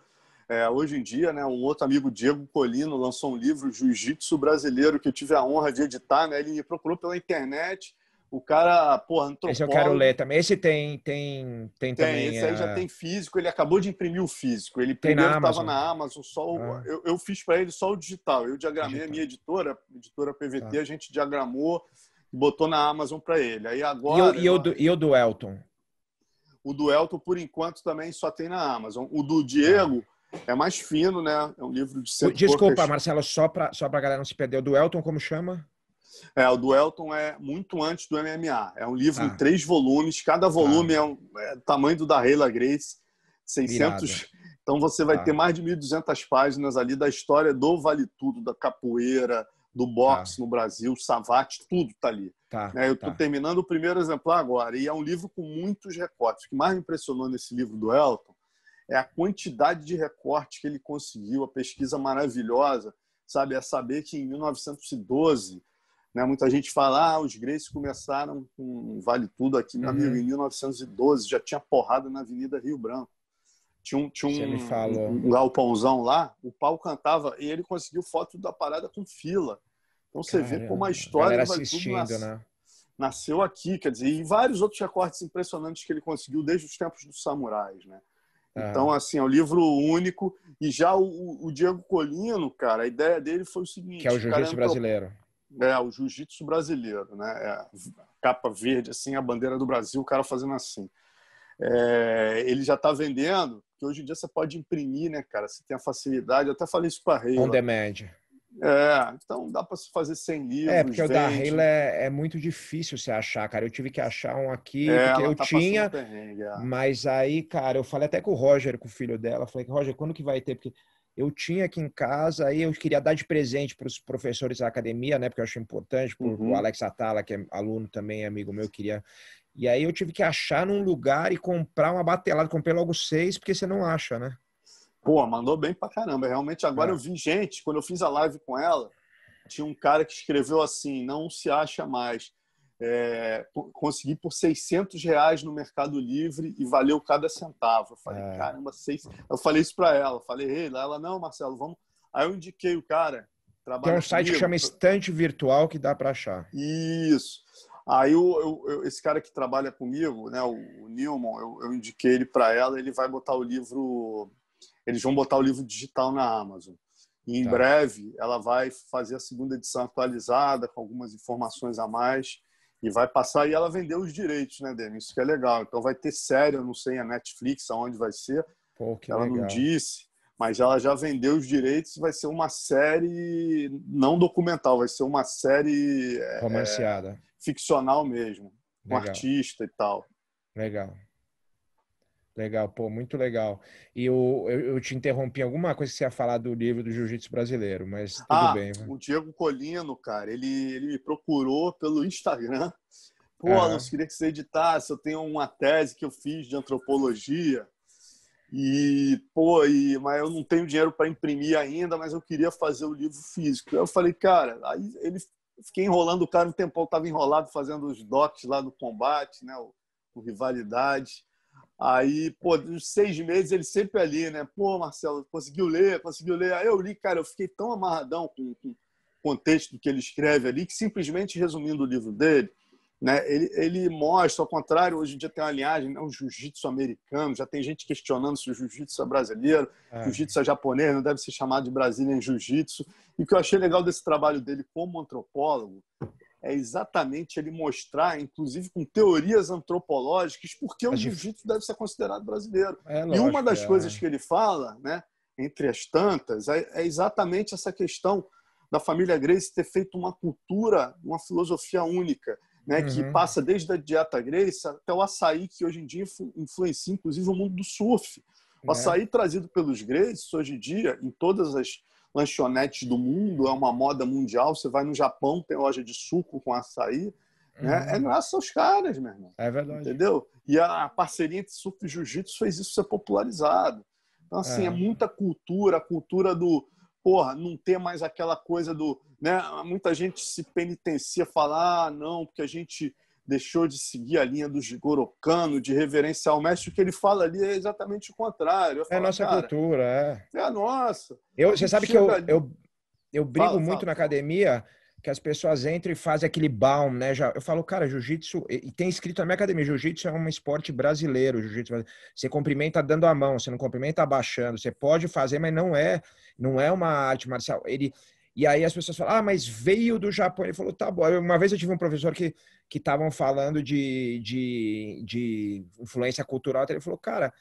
Speaker 2: Hoje em dia, né, um outro amigo, Diego Colino, lançou um livro, Jiu-Jitsu Brasileiro, que eu tive a honra de editar. Né? Ele me procurou pela internet. O cara, porra,
Speaker 1: Esse eu quero
Speaker 2: antropólogo.
Speaker 1: ler também. Esse tem também.
Speaker 2: Esse aí já tem físico. Ele acabou de imprimir o físico. Ele
Speaker 1: Tem
Speaker 2: primeiro
Speaker 1: na
Speaker 2: estava
Speaker 1: Amazon.
Speaker 2: na Amazon,
Speaker 1: Ah,
Speaker 2: eu fiz para ele só o digital. Eu diagramei a
Speaker 1: digital.
Speaker 2: minha editora PVT,
Speaker 1: Tá.
Speaker 2: a gente diagramou e botou na Amazon para ele. Aí
Speaker 1: E, o,
Speaker 2: agora,
Speaker 1: e, o do, e o do Elton?
Speaker 2: o do Elton, por enquanto, também só tem na Amazon. O do
Speaker 1: Tá.
Speaker 2: Diego é mais fino, né? É um livro de cento e
Speaker 1: Desculpa,
Speaker 2: poucas.
Speaker 1: Marcelo, só pra galera não se perder. O do Elton, como chama?
Speaker 2: O do Elton é muito antes do MMA. É um livro em
Speaker 1: Tá,
Speaker 2: 3 volumes. Cada
Speaker 1: tá.
Speaker 2: volume é tamanho do da Reila Grace,
Speaker 1: Irado.
Speaker 2: 600. Então você vai ter
Speaker 1: Tá,
Speaker 2: mais de 1.200 páginas ali da história do Vale Tudo, da capoeira, do
Speaker 1: tá,
Speaker 2: boxe no Brasil, Savate, tudo está ali.
Speaker 1: tá,
Speaker 2: Eu estou
Speaker 1: tá.
Speaker 2: terminando o primeiro exemplar agora, e é um livro com muitos recortes. O que mais me impressionou nesse livro do Elton é a quantidade de recortes que ele conseguiu, a pesquisa maravilhosa, sabe? É saber que em 1912, né, muita gente fala, os Gracie começaram com Vale Tudo aqui. Meu amigo, em 1912 já tinha porrada na Avenida Rio Branco. Tinha
Speaker 1: Você me falou.
Speaker 2: um galpãozão lá, o pau cantava, e ele conseguiu foto da parada com fila. Então você vê como a
Speaker 1: Caramba,
Speaker 2: história
Speaker 1: galera
Speaker 2: vai tudo
Speaker 1: assistindo, né?
Speaker 2: nasceu aqui, quer dizer, e vários outros recortes impressionantes que ele conseguiu desde os tempos dos samurais, né? Então,
Speaker 1: Aham.
Speaker 2: assim, é um livro único. E já o Diego Colino, cara, a ideia dele foi o
Speaker 1: Que é o
Speaker 2: seguinte: o cara
Speaker 1: jiu-jitsu brasileiro.
Speaker 2: o jiu-jitsu brasileiro, né? A capa verde, assim, a bandeira do Brasil, o cara fazendo assim. Ele já está vendendo, que hoje em dia você pode imprimir, né, cara? Você tem a facilidade. Eu até falei isso para a
Speaker 1: On
Speaker 2: Reila.
Speaker 1: demand.
Speaker 2: Então dá para se fazer 100
Speaker 1: Porque
Speaker 2: livros,
Speaker 1: o da Halo
Speaker 2: vende.
Speaker 1: é muito difícil você achar, cara. Eu tive que achar um aqui, porque
Speaker 2: Ela
Speaker 1: eu
Speaker 2: tá passando
Speaker 1: tinha,
Speaker 2: perrengue.
Speaker 1: mas aí, cara, eu falei até com o Roger, com o filho dela, falei, Roger, quando que vai ter? Porque eu tinha aqui em casa, aí eu queria dar de presente para os professores da academia, né? Porque eu acho importante, o
Speaker 2: Uhum.
Speaker 1: Alex Atala, que é aluno também, amigo meu, queria. E aí eu tive que achar num lugar e comprar uma batelada. Comprei logo 6, porque você não acha, né?
Speaker 2: Pô, mandou bem pra caramba. Realmente, agora eu
Speaker 1: É.
Speaker 2: vi gente, quando eu fiz a live com ela, tinha um cara que escreveu assim: não se acha mais. Consegui por R$ 600 no Mercado Livre e valeu cada centavo. Eu falei,
Speaker 1: É.
Speaker 2: caramba, seis. Eu falei isso para ela. Falei, ei, ela, não, Marcelo, vamos. Aí eu indiquei o cara,
Speaker 1: Tem um
Speaker 2: trabalha
Speaker 1: site que
Speaker 2: comigo.
Speaker 1: chama Estante Virtual que dá para achar.
Speaker 2: Isso. Aí esse cara que trabalha comigo, né, o Newman, eu indiquei ele para ela. Ele vai botar o livro. Eles vão botar o livro digital na Amazon. E em
Speaker 1: Tá.
Speaker 2: breve ela vai fazer a segunda edição atualizada, com algumas informações a mais, e vai passar. E ela vendeu os direitos, né, Demi? Isso que é legal. Então vai ter série, eu não sei a Netflix, aonde vai ser,
Speaker 1: Pô, que
Speaker 2: ela não
Speaker 1: legal.
Speaker 2: disse, mas ela já vendeu os direitos. Vai ser uma série não documental, vai ser uma série
Speaker 1: Romanceada.
Speaker 2: ficcional mesmo, com
Speaker 1: Legal,
Speaker 2: artista e tal.
Speaker 1: legal, legal, pô, muito legal. E eu te interrompi em alguma coisa que você ia falar do livro do Jiu-Jitsu brasileiro, mas tudo bem.
Speaker 2: O Diego Colino, cara, ele me procurou pelo Instagram. Pô,
Speaker 1: Aham.
Speaker 2: Alonso, queria que você editasse. Eu tenho uma tese que eu fiz de antropologia mas eu não tenho dinheiro para imprimir ainda, mas eu queria fazer o livro físico. Eu falei, cara, aí ele fiquei enrolando o cara um tempão, estava enrolado fazendo os docs lá do combate, né, o rivalidade. Aí, pô, nos 6 meses ele sempre ali, né? Pô, Marcelo, conseguiu ler, conseguiu ler. Aí eu li, cara, eu fiquei tão amarradão com o contexto que ele escreve ali, que simplesmente resumindo o livro dele, né? Ele mostra, ao contrário, hoje em dia tem uma linhagem, né? O jiu-jitsu americano, já tem gente questionando se o jiu-jitsu é brasileiro,
Speaker 1: Ah,
Speaker 2: jiu-jitsu é japonês, não deve ser chamado de Brazilian Jiu-Jitsu. E o que eu achei legal desse trabalho dele como antropólogo é exatamente ele mostrar, inclusive com teorias antropológicas, porque o
Speaker 1: mas de-
Speaker 2: jiu-jitsu deve ser considerado brasileiro.
Speaker 1: é
Speaker 2: E uma
Speaker 1: lógico,
Speaker 2: das coisas que ele fala, né, entre as tantas, é exatamente essa questão da família Gracie ter feito uma cultura, uma filosofia única, né, que
Speaker 1: Uhum,
Speaker 2: passa desde a dieta Gracie até o açaí, que hoje em dia influencia inclusive o mundo do surf. O
Speaker 1: né?
Speaker 2: açaí trazido pelos Gracies, hoje em dia, em todas as lanchonetes do mundo, é uma moda mundial. Você vai no Japão, tem loja de suco com açaí, né? É
Speaker 1: Uhum,
Speaker 2: graças aos caras, meu irmão.
Speaker 1: é verdade.
Speaker 2: Entendeu? E a parceria entre surf e jiu-jitsu fez isso ser popularizado. Então, assim, é
Speaker 1: É.
Speaker 2: muita cultura, a cultura do, porra, não ter mais aquela coisa do, né? Muita gente se penitencia, falar, não, porque a gente deixou de seguir a linha do Jigoro Kano, de reverenciar o mestre. O que ele fala ali é exatamente o contrário. Eu
Speaker 1: É
Speaker 2: falo,
Speaker 1: nossa
Speaker 2: cara,
Speaker 1: cultura, é.
Speaker 2: é a nossa. A
Speaker 1: Você
Speaker 2: gente
Speaker 1: sabe que
Speaker 2: chega ali.
Speaker 1: eu brigo
Speaker 2: Fala,
Speaker 1: muito
Speaker 2: fala,
Speaker 1: na
Speaker 2: fala.
Speaker 1: academia que as pessoas entram e fazem aquele baum, né? Eu falo, cara, jiu-jitsu, e tem escrito na minha academia, jiu-jitsu é um esporte brasileiro, você cumprimenta dando a mão, você não cumprimenta abaixando, você pode fazer, mas não é uma arte marcial. E aí as pessoas falam, mas veio do Japão. Ele falou, tá bom. Uma vez eu tive um professor que estavam falando de influência cultural, ele falou, cara,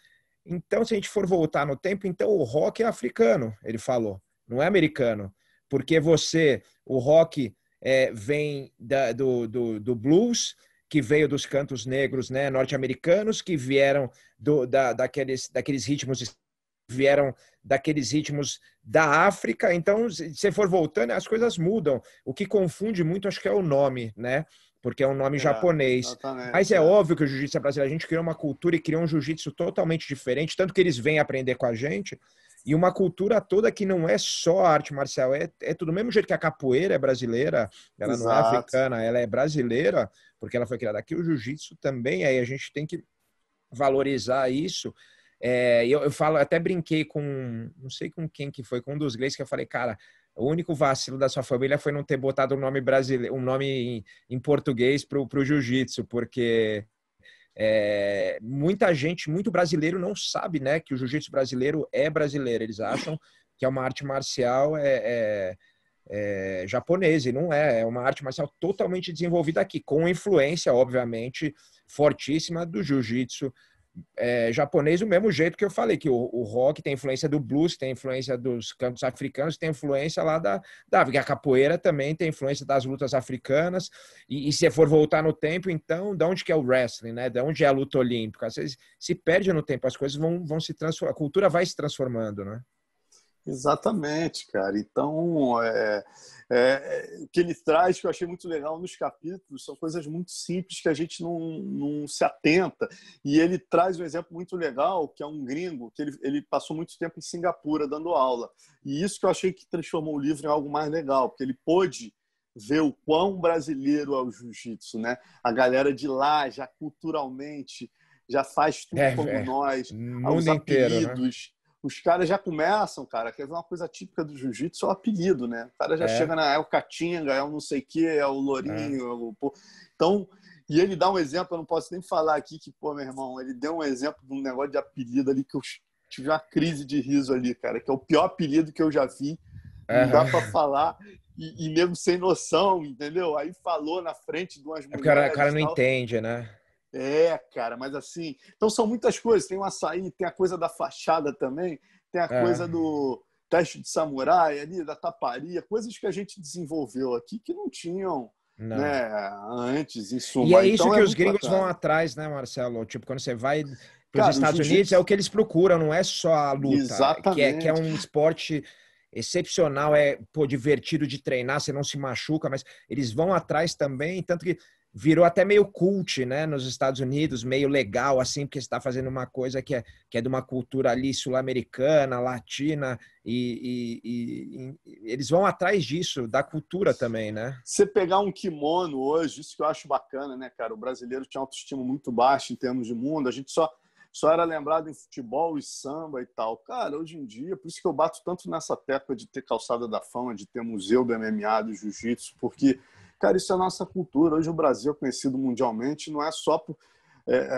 Speaker 1: então, se a gente for voltar no tempo, então o rock é africano, ele falou, não é americano. Porque o rock vem do blues, que veio dos cantos negros, né, norte-americanos, que vieram daqueles ritmos, vieram daqueles ritmos da África. Então, se você for voltando, as coisas mudam. O que confunde muito, acho que é o nome, né? Porque é um nome japonês. Mas
Speaker 2: Exatamente.
Speaker 1: é óbvio que o jiu-jitsu é brasileiro. A gente criou uma cultura e criou um jiu-jitsu totalmente diferente, tanto que eles vêm aprender com a gente, e uma cultura toda que não é só arte marcial, é tudo do mesmo jeito que a capoeira é brasileira, ela não é
Speaker 2: Exato.
Speaker 1: africana, ela é brasileira, porque ela foi criada aqui. O jiu-jitsu também, aí a gente tem que valorizar isso. Eu falo, até brinquei com, não sei com quem que foi, com um dos gregos, que eu falei, cara, O único vacilo da sua família foi não ter botado um nome brasileiro, um nome em português para o jiu-jitsu, porque muita gente, muito brasileiro não sabe, né, que o jiu-jitsu brasileiro é brasileiro. Eles acham que é uma arte marcial japonesa, e não é. É uma arte marcial totalmente desenvolvida aqui, com influência, obviamente, fortíssima do jiu-jitsu japonês, do mesmo jeito que eu falei, que o rock tem influência do blues, tem influência dos cantos africanos, tem influência lá da África. A capoeira também tem influência das lutas africanas, e se for voltar no tempo, então, de onde que é o wrestling, né? De onde é a luta olímpica? Às vezes se perde no tempo, as coisas vão se transformar, a cultura vai se transformando, né?
Speaker 2: Exatamente, cara. Então, o que ele traz, que eu achei muito legal nos capítulos, são coisas muito simples que a gente não se atenta. E ele traz um exemplo muito legal, que é um gringo, que ele passou muito tempo em Singapura dando aula. E isso que eu achei que transformou o livro em algo mais legal, porque ele pôde ver o quão brasileiro é o jiu-jitsu, né? A galera de lá, já culturalmente, já faz tudo como nós, os
Speaker 1: mundo inteiro, né?
Speaker 2: apelidos. Os caras já começam, cara, quer ver uma coisa típica do jiu-jitsu, é o apelido, né? O cara já chega é o Catinga, é o não sei o quê, é o Lourinho. Então, e ele dá um exemplo, eu não posso nem falar aqui que, pô, meu irmão, ele deu um exemplo de um negócio de apelido ali que eu tive uma crise de riso ali, cara, que é o pior apelido que eu já vi. Não dá pra falar. E mesmo sem noção, entendeu? Aí falou na frente de umas mulheres.
Speaker 1: O cara não entende, né?
Speaker 2: Cara, mas assim... Então são muitas coisas. Tem o açaí, tem a coisa da fachada também, tem a coisa do teste de samurai ali, da taparia, coisas que a gente desenvolveu aqui que não tinham, né, antes, em suma.
Speaker 1: E é isso
Speaker 2: então,
Speaker 1: que os gringos vão atrás, né, Marcelo? Tipo, quando você vai para os
Speaker 2: Cara,
Speaker 1: Estados Unidos, é o que eles procuram, não é só a luta,
Speaker 2: exatamente.
Speaker 1: que é um esporte excepcional, divertido de treinar, você não se machuca, mas eles vão atrás também, tanto que virou até meio cult, né, nos Estados Unidos, meio legal, assim, porque você está fazendo uma coisa que é de uma cultura ali sul-americana, latina, e eles vão atrás disso, da cultura também, né?
Speaker 2: Você pegar um kimono hoje, isso que eu acho bacana, né, cara? O brasileiro tinha autoestima muito baixa em termos de mundo, a gente só era lembrado em futebol e samba e tal. Cara, hoje em dia, por isso que eu bato tanto nessa tecla de ter calçada da fama, de ter museu do MMA, do jiu-jitsu, porque, cara, isso é a nossa cultura. Hoje o Brasil é conhecido mundialmente, não é só por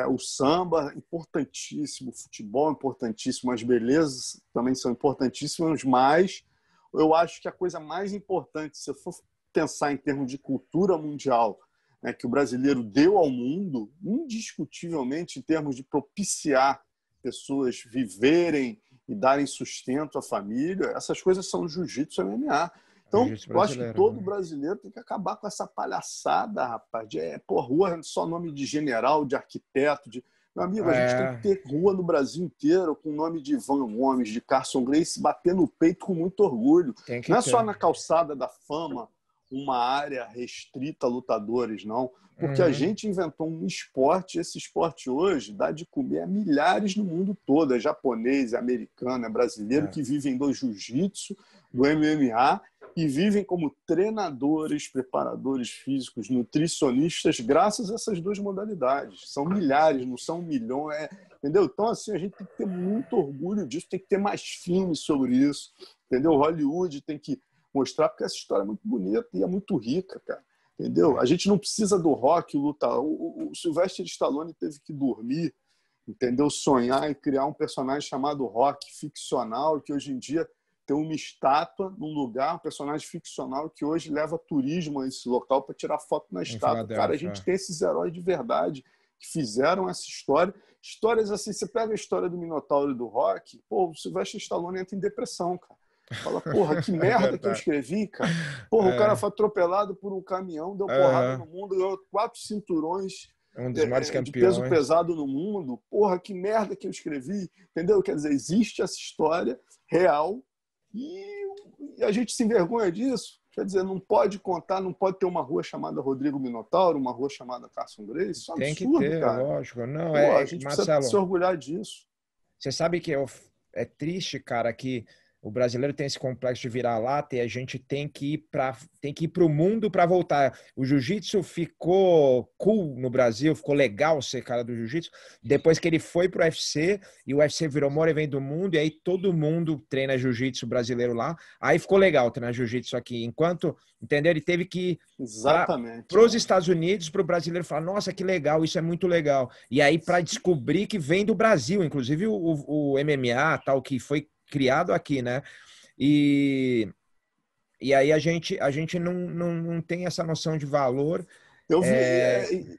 Speaker 2: o samba, importantíssimo, o futebol importantíssimo, as belezas também são importantíssimas, mas eu acho que a coisa mais importante, se eu for pensar em termos de cultura mundial, né, que o brasileiro deu ao mundo, indiscutivelmente, em termos de propiciar pessoas viverem e darem sustento à família, essas coisas são jiu-jitsu e MMA. Então, eu acho que todo brasileiro tem que acabar com essa palhaçada, rapaz, de rua só nome de general, de arquiteto, de... Meu amigo, a gente tem que ter rua no Brasil inteiro com o nome de Ivan Gomes, de Carson Gracie, bater no peito com muito orgulho. Não é só na calçada da fama, uma área restrita a lutadores, não. Porque a gente inventou um esporte, esse esporte hoje dá de comer a milhares no mundo todo. É japonês, é americano, é brasileiro que vivem do jiu-jitsu, do MMA e vivem como treinadores, preparadores físicos, nutricionistas, graças a essas duas modalidades. São milhares, não são milhões, entendeu? Então, assim, a gente tem que ter muito orgulho disso, tem que ter mais filmes sobre isso, entendeu? Hollywood tem que mostrar, porque essa história é muito bonita e é muito rica, cara. Entendeu? A gente não precisa do Rock, o Sylvester Stallone teve que dormir, entendeu? Sonhar e criar um personagem chamado Rock, ficcional, que hoje em dia tem uma estátua num lugar, um personagem ficcional que hoje leva turismo a esse local para tirar foto na estátua. Cara, a gente tem esses heróis de verdade que fizeram essa história. Histórias assim, você pega a história do Minotauro e do Rock, pô, o Sylvester Stallone entra em depressão, cara. Fala, porra, que merda que eu escrevi, cara. Porra, o cara foi atropelado por um caminhão, deu porrada no mundo, ganhou 4 cinturões
Speaker 1: um dos maiores
Speaker 2: de peso pesado no mundo. Porra, que merda que eu escrevi. Entendeu? Quer dizer, existe essa história real e a gente se envergonha disso. Quer dizer, não pode contar, não pode ter uma rua chamada Rodrigo Minotauro, uma rua chamada Carson Gracie. Isso é um absurdo,
Speaker 1: tem que ter,
Speaker 2: cara.
Speaker 1: lógico. Não,
Speaker 2: a gente
Speaker 1: Marcelo,
Speaker 2: precisa se orgulhar disso.
Speaker 1: Você sabe que é triste, cara, que o brasileiro tem esse complexo de vira-lata e a gente tem que ir para o mundo para voltar. O jiu-jitsu ficou cool no Brasil, ficou legal ser cara do jiu-jitsu, depois que ele foi para o UFC, e o UFC virou o maior evento do mundo, e aí todo mundo treina jiu-jitsu brasileiro lá, aí ficou legal treinar jiu-jitsu aqui, enquanto, entendeu? Ele teve que ir para os Estados Unidos, para o brasileiro falar, nossa, que legal, isso é muito legal. E aí para descobrir que vem do Brasil, inclusive o MMA, tal, que foi criado aqui, né? E aí a gente não tem essa noção de valor.
Speaker 2: Eu vi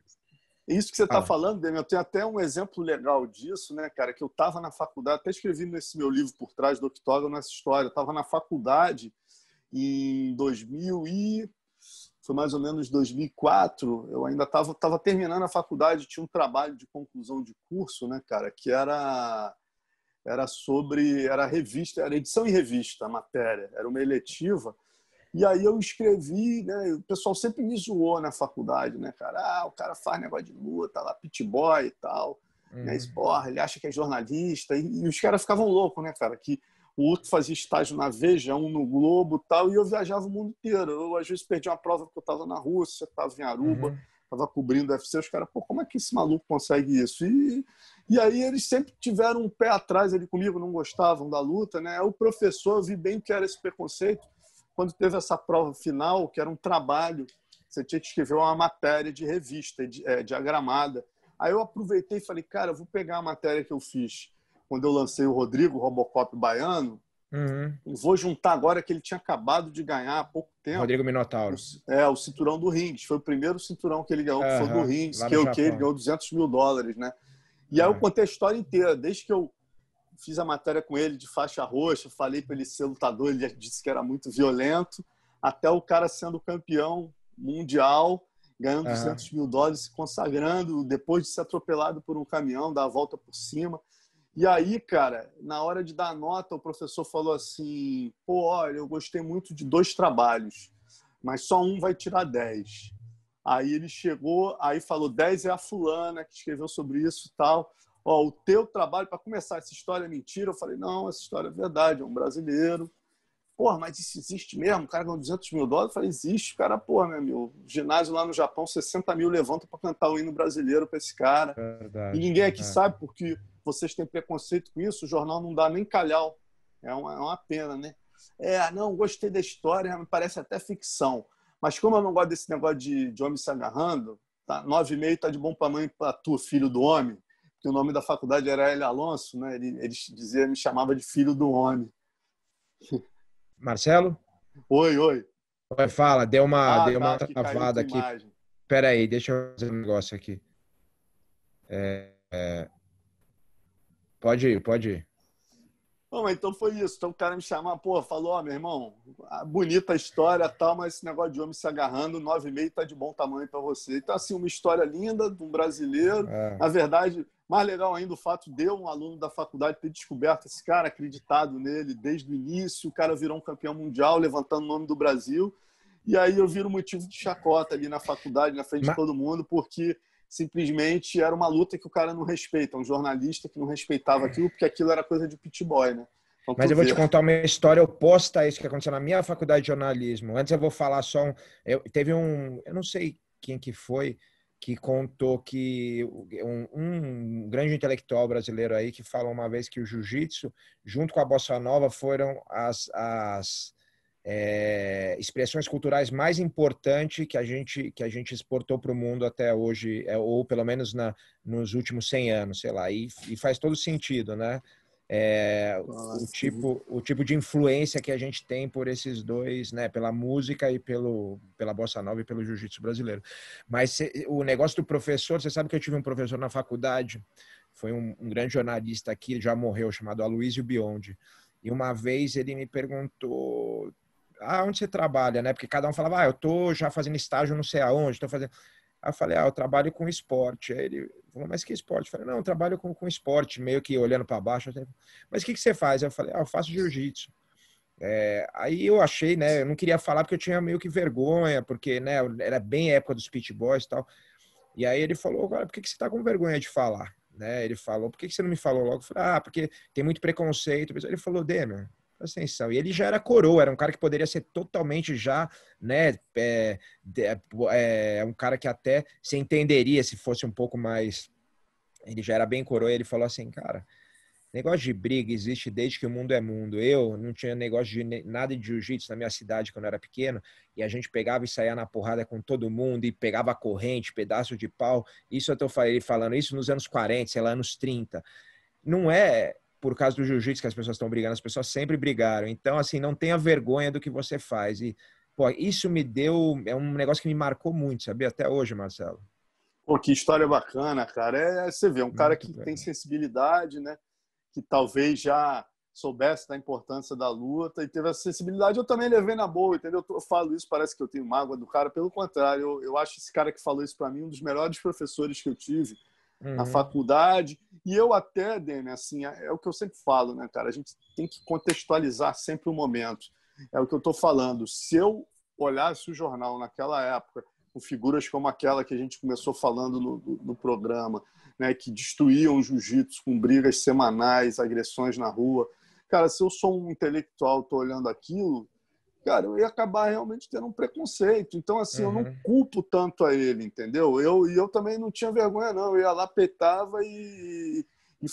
Speaker 2: isso que você está
Speaker 1: Ah,
Speaker 2: falando, Demian. Eu tenho até um exemplo legal disso, né, cara? Que eu estava na faculdade, até escrevi nesse meu livro Por Trás do Octógono essa história. Eu estava na faculdade em 2000 e foi mais ou menos 2004. Eu ainda estava terminando a faculdade, tinha um trabalho de conclusão de curso, né, cara? Que era revista, era edição em revista, a matéria, era uma eletiva. E aí eu escrevi, né? O pessoal sempre me zoou na faculdade, né, cara? Ah, o cara faz negócio de luta, lá, pit boy e tal. Mas, porra, ele acha que é jornalista. E os caras ficavam loucos, né, cara? Que o outro fazia estágio na Veja, um no Globo e tal, e eu viajava o mundo inteiro. Eu, às vezes, perdi uma prova porque eu estava na Rússia, estava em Aruba, estava cobrindo o UFC. Os caras, pô, como é que esse maluco consegue isso? E aí eles sempre tiveram um pé atrás ali comigo, não gostavam da luta, né? O professor, eu vi bem que era esse preconceito. Quando teve essa prova final, que era um trabalho, você tinha que escrever uma matéria de revista, diagramada. Aí eu aproveitei e falei, cara, eu vou pegar a matéria que eu fiz quando eu lancei o Rodrigo, o Robocop baiano, e vou juntar agora que ele tinha acabado de ganhar há pouco tempo.
Speaker 1: Rodrigo Minotauro.
Speaker 2: O cinturão do Rings. Foi o primeiro cinturão que ele ganhou, que foi do Rings, que ele ganhou $200 mil, né? E aí eu contei a história inteira, desde que eu fiz a matéria com ele de faixa roxa, falei para ele ser lutador, ele disse que era muito violento, até o cara sendo campeão mundial, ganhando $200 mil, se consagrando, depois de ser atropelado por um caminhão, dar a volta por cima. E aí, cara, na hora de dar nota, o professor falou assim, pô, olha, eu gostei muito de 2 trabalhos, mas só um vai tirar 10. Aí ele chegou, aí falou, 10 é a fulana que escreveu sobre isso e tal. Ó, o teu trabalho, para começar, essa história é mentira. Eu falei, não, essa história é verdade, é um brasileiro. Porra, mas isso existe mesmo? O cara ganhou $200 mil? Eu falei, existe. O cara, porra, meu amigo, ginásio lá no Japão, 60 mil levanta para cantar o hino brasileiro para esse cara.
Speaker 1: Verdade,
Speaker 2: e ninguém aqui sabe, porque vocês têm preconceito com isso, o jornal não dá nem calhau. É uma pena, né? Não, gostei da história, me parece até ficção. Mas como eu não gosto desse negócio de homem se agarrando, tá, 9,5 tá de bom tamanho para tu, filho do homem, que o nome da faculdade era Hélio Alonso, né? Ele me chamava de filho do homem.
Speaker 1: Marcelo?
Speaker 2: Oi.
Speaker 1: Oi, fala, deu uma
Speaker 2: Acho que caiu
Speaker 1: travada
Speaker 2: tua
Speaker 1: aqui.
Speaker 2: imagem.
Speaker 1: Espera aí, deixa eu fazer um negócio aqui. Pode ir.
Speaker 2: Bom, então foi isso. Então o cara me chamava, pô, falou, ó, meu irmão, bonita a história tal, mas esse negócio de homem se agarrando, 9,5 tá de bom tamanho para você. Então, assim, uma história linda de um brasileiro. Na verdade, mais legal ainda o fato de um aluno da faculdade ter descoberto esse cara, acreditado nele desde o início. O cara virou um campeão mundial, levantando o nome do Brasil. E aí eu viro motivo de chacota ali na faculdade, na frente de todo mundo, porque simplesmente era uma luta que o cara não respeita, um jornalista que não respeitava aquilo, porque aquilo era coisa de pit boy, né? Então,
Speaker 1: mas eu vou te contar uma história oposta a isso que aconteceu na minha faculdade de jornalismo. Antes eu vou falar só teve eu não sei quem que foi, que contou que um grande intelectual brasileiro aí que falou uma vez que o jiu-jitsu, junto com a bossa nova, foram as expressões culturais mais importantes que a gente exportou para o mundo até hoje, ou pelo menos nos últimos 100 anos, sei lá, e faz todo sentido, né? O tipo de influência que a gente tem por esses dois, né? Pela música e pela bossa nova e pelo jiu-jitsu brasileiro. Mas o negócio do professor, você sabe que eu tive um professor na faculdade, foi um grande jornalista aqui, já morreu, chamado Aloysio Biondi. E uma vez ele me perguntou, onde você trabalha, né? Porque cada um falava, eu tô já fazendo estágio não sei aonde, tô fazendo... Aí eu falei, eu trabalho com esporte. Aí ele falou, mas que esporte? Eu falei, não, eu trabalho com esporte, meio que olhando para baixo. Mas o que você faz? Eu falei, eu faço jiu-jitsu. Aí eu achei, né, eu não queria falar porque eu tinha meio que vergonha, porque, né, era bem época dos pit boys e tal. E aí ele falou, agora, por que você tá com vergonha de falar? Né? Ele falou, por que você não me falou logo? Eu falei, porque tem muito preconceito. Ele falou, Demian, Presta atenção. E ele já era coroa, era um cara que poderia ser totalmente já, né? Um cara que até se entenderia se fosse um pouco mais. Ele já era bem coroa. E ele falou assim, cara, negócio de briga existe desde que o mundo é mundo. Eu não tinha negócio de nada de jiu-jitsu na minha cidade quando eu era pequeno, e a gente pegava e saía na porrada com todo mundo, e pegava corrente, pedaço de pau. Isso eu tô falando isso nos anos 40, sei lá, anos 30. Não é por causa do jiu-jitsu que as pessoas estão brigando, as pessoas sempre brigaram. Então, assim, não tenha vergonha do que você faz. E, pô, isso me deu, é um negócio que me marcou muito, sabia? Até hoje, Marcelo.
Speaker 2: Pô, que história bacana, cara. Você vê, um cara
Speaker 1: Muito
Speaker 2: que
Speaker 1: bem.
Speaker 2: tem sensibilidade, né? Que talvez já soubesse da importância da luta e teve essa sensibilidade. Eu também levei na boa, entendeu? Eu falo isso, parece que eu tenho mágoa do cara. Pelo contrário, eu acho esse cara que falou isso para mim um dos melhores professores que eu tive na faculdade. E eu até, Dene, assim, é o que eu sempre falo, né, cara? A gente tem que contextualizar sempre o momento. É o que eu estou falando. Se eu olhasse o jornal naquela época, com figuras como aquela que a gente começou falando no programa, né, que destruíam o jiu-jitsu com brigas semanais, agressões na rua. Cara, se eu sou um intelectual, estou olhando aquilo, cara, eu ia acabar realmente tendo um preconceito. Então, assim, eu não culpo tanto a ele, entendeu? Eu também não tinha vergonha, não. Eu ia lá, petava e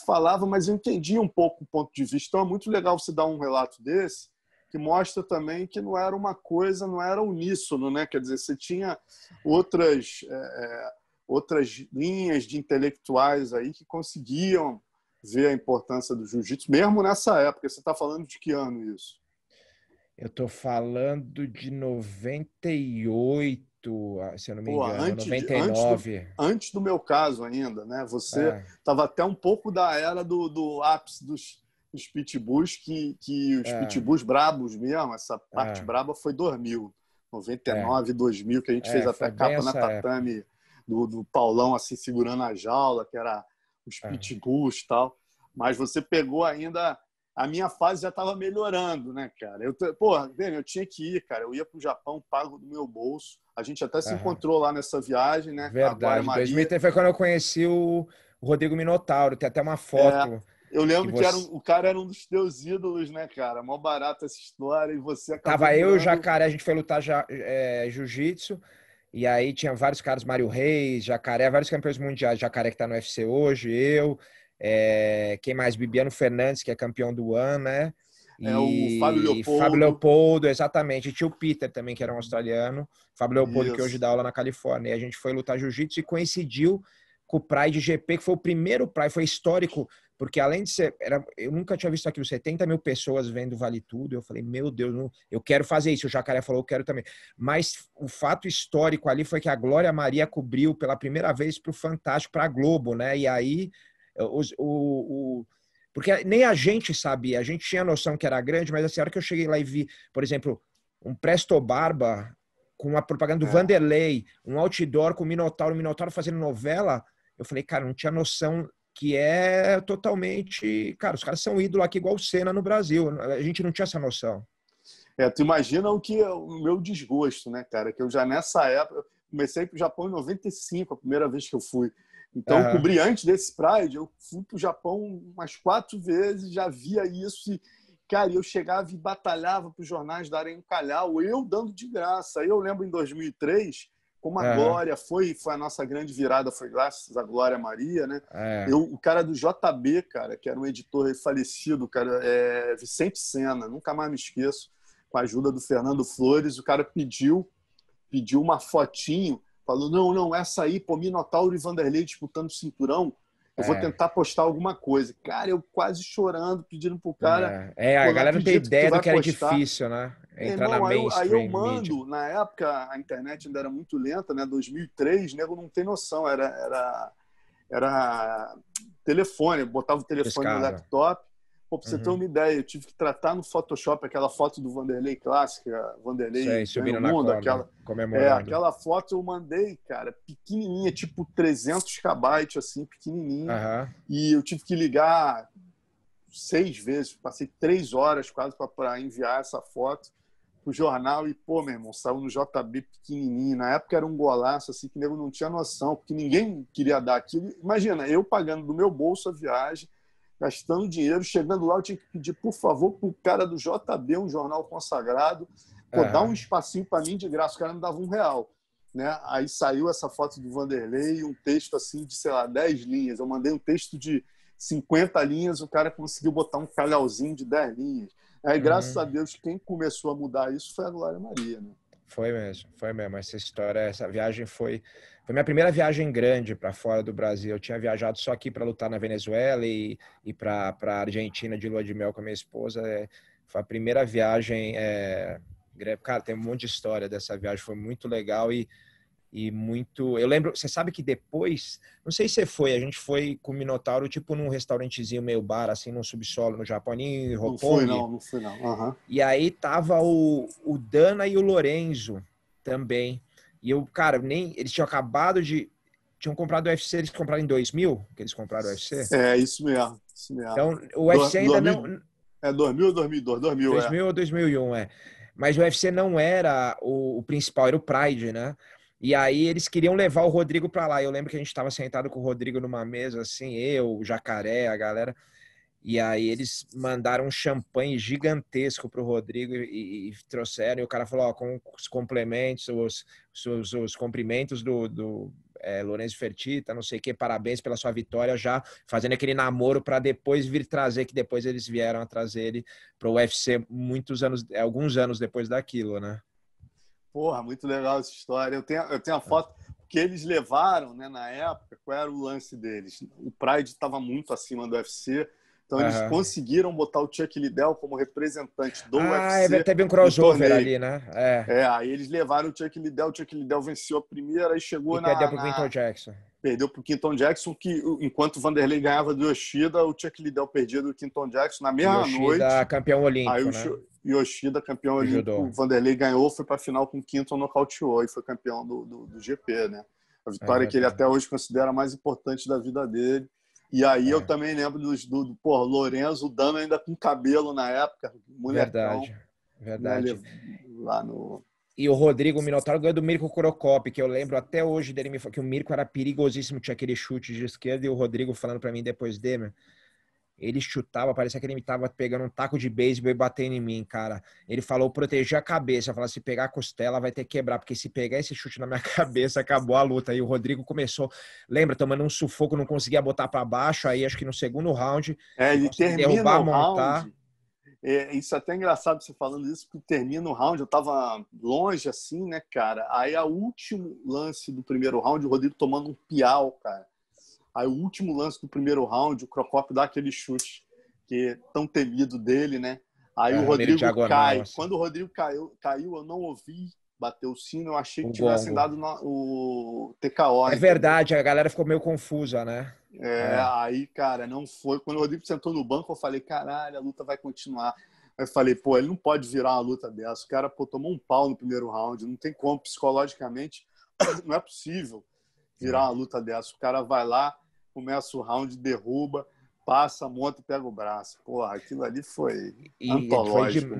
Speaker 2: falava, mas eu entendi um pouco o ponto de vista. Então, é muito legal você dar um relato desse, que mostra também que não era uma coisa, não era uníssono, né? Quer dizer, você tinha outras linhas de intelectuais aí que conseguiam ver a importância do jiu-jitsu, mesmo nessa época. Você está falando de que ano isso?
Speaker 1: Eu tô falando de 98, se eu não me
Speaker 2: Pô,
Speaker 1: engano, 99.
Speaker 2: antes do meu caso ainda, né? Você
Speaker 1: É,
Speaker 2: estava até um pouco da era do ápice dos pitbulls, que os
Speaker 1: é,
Speaker 2: pitbulls brabos mesmo, essa parte
Speaker 1: é,
Speaker 2: braba foi 2000,
Speaker 1: é,
Speaker 2: 99, 2000, que a gente fez até
Speaker 1: foi bem
Speaker 2: capa na
Speaker 1: essa época.
Speaker 2: tatame do Paulão, assim, segurando a jaula, que era os
Speaker 1: É.
Speaker 2: pitbulls e tal. Mas você pegou ainda... A minha fase já estava melhorando, né, cara? Porra, eu tinha que ir, cara. Eu ia para o Japão, pago do meu bolso. A gente até se
Speaker 1: Aham.
Speaker 2: encontrou lá nessa viagem, né? Com a Glória
Speaker 1: Verdade.
Speaker 2: Maria.
Speaker 1: 2003 foi quando eu conheci o Rodrigo Minotauro. Tem até uma
Speaker 2: É,
Speaker 1: foto
Speaker 2: eu
Speaker 1: que
Speaker 2: lembro que
Speaker 1: você.
Speaker 2: o cara era um dos teus ídolos, né, cara? Mó barato essa história e você acabou
Speaker 1: Tava eu e o
Speaker 2: virando.
Speaker 1: Jacaré, a gente foi lutar jiu-jitsu. E aí tinha vários caras, Mário Reis, Jacaré, vários campeões mundiais. Jacaré que tá no UFC hoje, eu. Quem mais? Bibiano Fernandes, que é campeão do ano, né?
Speaker 2: O Fábio
Speaker 1: E Fábio
Speaker 2: Leopoldo.
Speaker 1: Leopoldo, exatamente. E tinha o Peter também, que era um australiano. Fábio Leopoldo, que hoje
Speaker 2: Isso.
Speaker 1: dá aula na Califórnia. E a gente foi lutar jiu-jitsu e coincidiu com o Pride GP, que foi o primeiro Pride, foi histórico, porque além de ser. Eu nunca tinha visto aquilo, 70 mil pessoas vendo Vale Tudo. Eu falei, meu Deus, eu quero fazer isso. O Jacaré falou, eu quero também. Mas o fato histórico ali foi que a Glória Maria cobriu pela primeira vez para o Fantástico, para a Globo, né? E aí porque nem a gente sabia, a gente tinha noção que era grande, mas assim, a hora que eu cheguei lá e vi, por exemplo, um Presto Barba com uma propaganda do
Speaker 2: É.
Speaker 1: Vanderlei, um outdoor com o Minotauro fazendo novela, eu falei, cara, não tinha noção que é totalmente... Cara, os caras são ídolo aqui igual o Senna no Brasil, a gente não tinha essa noção.
Speaker 2: Tu imagina o meu desgosto, né, cara? Que eu já nessa época, comecei para o Japão em 95, a primeira vez que eu fui. Então, eu
Speaker 1: Aham.
Speaker 2: cobri antes desse Pride, eu fui para o Japão umas 4 vezes, já via isso. E, cara, eu chegava e batalhava para os jornais darem um calhau, eu dando de graça. Aí eu lembro em 2003, como a
Speaker 1: Aham.
Speaker 2: Glória foi a nossa grande virada, foi graças à Glória Maria, né?
Speaker 1: É.
Speaker 2: O cara do JB, cara, que era um editor falecido, cara, Vicente Sena, nunca mais me esqueço, com a ajuda do Fernando Flores, o cara pediu uma fotinho, falou, não, essa aí, pô, Minotauro e Vanderlei disputando o cinturão, eu vou
Speaker 1: É.
Speaker 2: tentar postar alguma coisa. Cara, eu quase chorando, pedindo pro cara,
Speaker 1: A
Speaker 2: pô, não
Speaker 1: galera não tem
Speaker 2: acredito que tu
Speaker 1: ideia do
Speaker 2: vai
Speaker 1: que era
Speaker 2: postar.
Speaker 1: difícil, né?
Speaker 2: Meu
Speaker 1: Entrar na
Speaker 2: irmão, aí eu
Speaker 1: mainstream media.
Speaker 2: mando, na época a internet ainda era muito lenta, né? 2003, nego não tem noção, era telefone, eu botava o telefone no
Speaker 1: Discada.
Speaker 2: laptop. Pô, pra você ter
Speaker 1: Uhum.
Speaker 2: uma ideia, eu tive que tratar no Photoshop aquela foto do Vanderlei clássica,
Speaker 1: Isso aí,
Speaker 2: Vanderlei ganha o
Speaker 1: subindo na
Speaker 2: mundo,
Speaker 1: corda, comemorando.
Speaker 2: aquela foto eu mandei, cara, pequenininha, tipo 300 KB, assim, pequenininha,
Speaker 1: Aham.
Speaker 2: e eu tive que ligar 6 vezes, passei 3 horas quase para enviar essa foto pro jornal e, pô, meu irmão, saiu no JB pequenininho. Na época era um golaço, assim, que nego não tinha noção, porque ninguém queria dar aquilo. Imagina, eu pagando do meu bolso a viagem, gastando dinheiro. Chegando lá, eu tinha que pedir, por favor, para o cara do JB, um jornal consagrado, dar um espacinho para mim de graça. O cara me dava R$ 1. Né? Aí saiu essa foto do Vanderlei, um texto assim de, sei lá, 10 linhas. Eu mandei um texto de 50 linhas, o cara conseguiu botar um calhauzinho de 10 linhas. Aí, graças a Deus, quem começou a mudar isso foi a Glória Maria. Né?
Speaker 1: Foi mesmo, foi mesmo. Essa história, essa viagem foi minha primeira viagem grande para fora do Brasil. Eu tinha viajado só aqui para lutar na Venezuela e para a Argentina de lua de mel com a minha esposa. Foi a primeira viagem. Cara, tem um monte de história dessa viagem, foi muito legal e muito... Eu lembro, você sabe que depois, não sei se você foi, a gente foi com o Minotauro, tipo num restaurantezinho meio bar, assim, num subsolo no Japão, em Roppongi.
Speaker 2: Não fui não. Uhum.
Speaker 1: E aí tava o Dana e o Lorenzo também. E eu, cara, eles tinham acabado de... Tinham comprado o UFC, eles compraram em 2000, que eles compraram o UFC.
Speaker 2: Isso mesmo.
Speaker 1: Então, o UFC ainda não...
Speaker 2: 2000 ou 2002?
Speaker 1: 2000 ou 2001, Mas o UFC não era o principal, era o Pride, né? E aí eles queriam levar o Rodrigo para lá. Eu lembro que a gente estava sentado com o Rodrigo numa mesa, assim, eu, o Jacaré, a galera. E aí eles mandaram um champanhe gigantesco pro Rodrigo e trouxeram. E o cara falou, ó, com os complementos, os cumprimentos do Lourenço Fertitta, não sei o que, parabéns pela sua vitória, já fazendo aquele namoro para depois vir trazer, que depois eles vieram a trazer ele pro UFC alguns anos depois daquilo, né?
Speaker 2: Porra, muito legal essa história. Eu tenho a foto que eles levaram, né, na época. Qual era o lance deles? O Pride estava muito acima do UFC, então eles conseguiram botar o Chuck Liddell como representante do UFC.
Speaker 1: Teve um crossover ali, né?
Speaker 2: Aí eles levaram o Chuck Liddell venceu a primeira e chegou
Speaker 1: perdeu pro Quinton Jackson.
Speaker 2: Perdeu pro Quinton Jackson, que enquanto o Vanderlei ganhava do Yoshida, o Chuck Liddell perdia do Quinton Jackson na mesma noite.
Speaker 1: Yoshida campeão olímpico,
Speaker 2: aí
Speaker 1: né?
Speaker 2: Yoshida, campeão olímpico, o Vanderlei ganhou, foi para a final com o Quinton, nocauteou e foi campeão do GP, né? A vitória que ele até hoje considera a mais importante da vida dele. E aí eu também lembro do Lorenzo, o Dano ainda com cabelo na época, molecão.
Speaker 1: Verdade.
Speaker 2: Né, lá no...
Speaker 1: E o Rodrigo Minotauro ganhou do Mirko Crocop, que eu lembro até hoje dele me falou que o Mirko era perigosíssimo, tinha aquele chute de esquerda, e o Rodrigo falando para mim depois dele, ele chutava, parecia que ele tava pegando um taco de beisebol e batendo em mim, cara. Ele falou proteger a cabeça, falou, se pegar a costela vai ter que quebrar, porque se pegar esse chute na minha cabeça, acabou a luta. E o Rodrigo começou, lembra, tomando um sufoco, não conseguia botar para baixo, aí acho que no segundo round,
Speaker 2: ele termina
Speaker 1: derrubar,
Speaker 2: o
Speaker 1: montar.
Speaker 2: round. Isso é até engraçado você falando isso, porque termina o round, eu tava longe assim, né, cara? Aí o último lance do primeiro round, o Rodrigo tomando um piau, cara. Aí o último lance do primeiro round, o Crocop dá aquele chute que é tão temido dele, né? Aí o Rodrigo cai. Assim. Quando o Rodrigo caiu, eu não ouvi bater o sino, eu achei que tivessem dado o TKO.
Speaker 1: É verdade, entendeu? A galera ficou meio confusa, né?
Speaker 2: Aí, cara, não foi. Quando o Rodrigo sentou no banco, eu falei, caralho, a luta vai continuar. Aí eu falei, pô, ele não pode virar uma luta dessa. O cara, tomou um pau no primeiro round. Não tem como, psicologicamente, não é possível virar uma luta dessa. O cara vai lá, começa o round, derruba, passa, monta e pega o braço. Porra, aquilo ali foi antológico.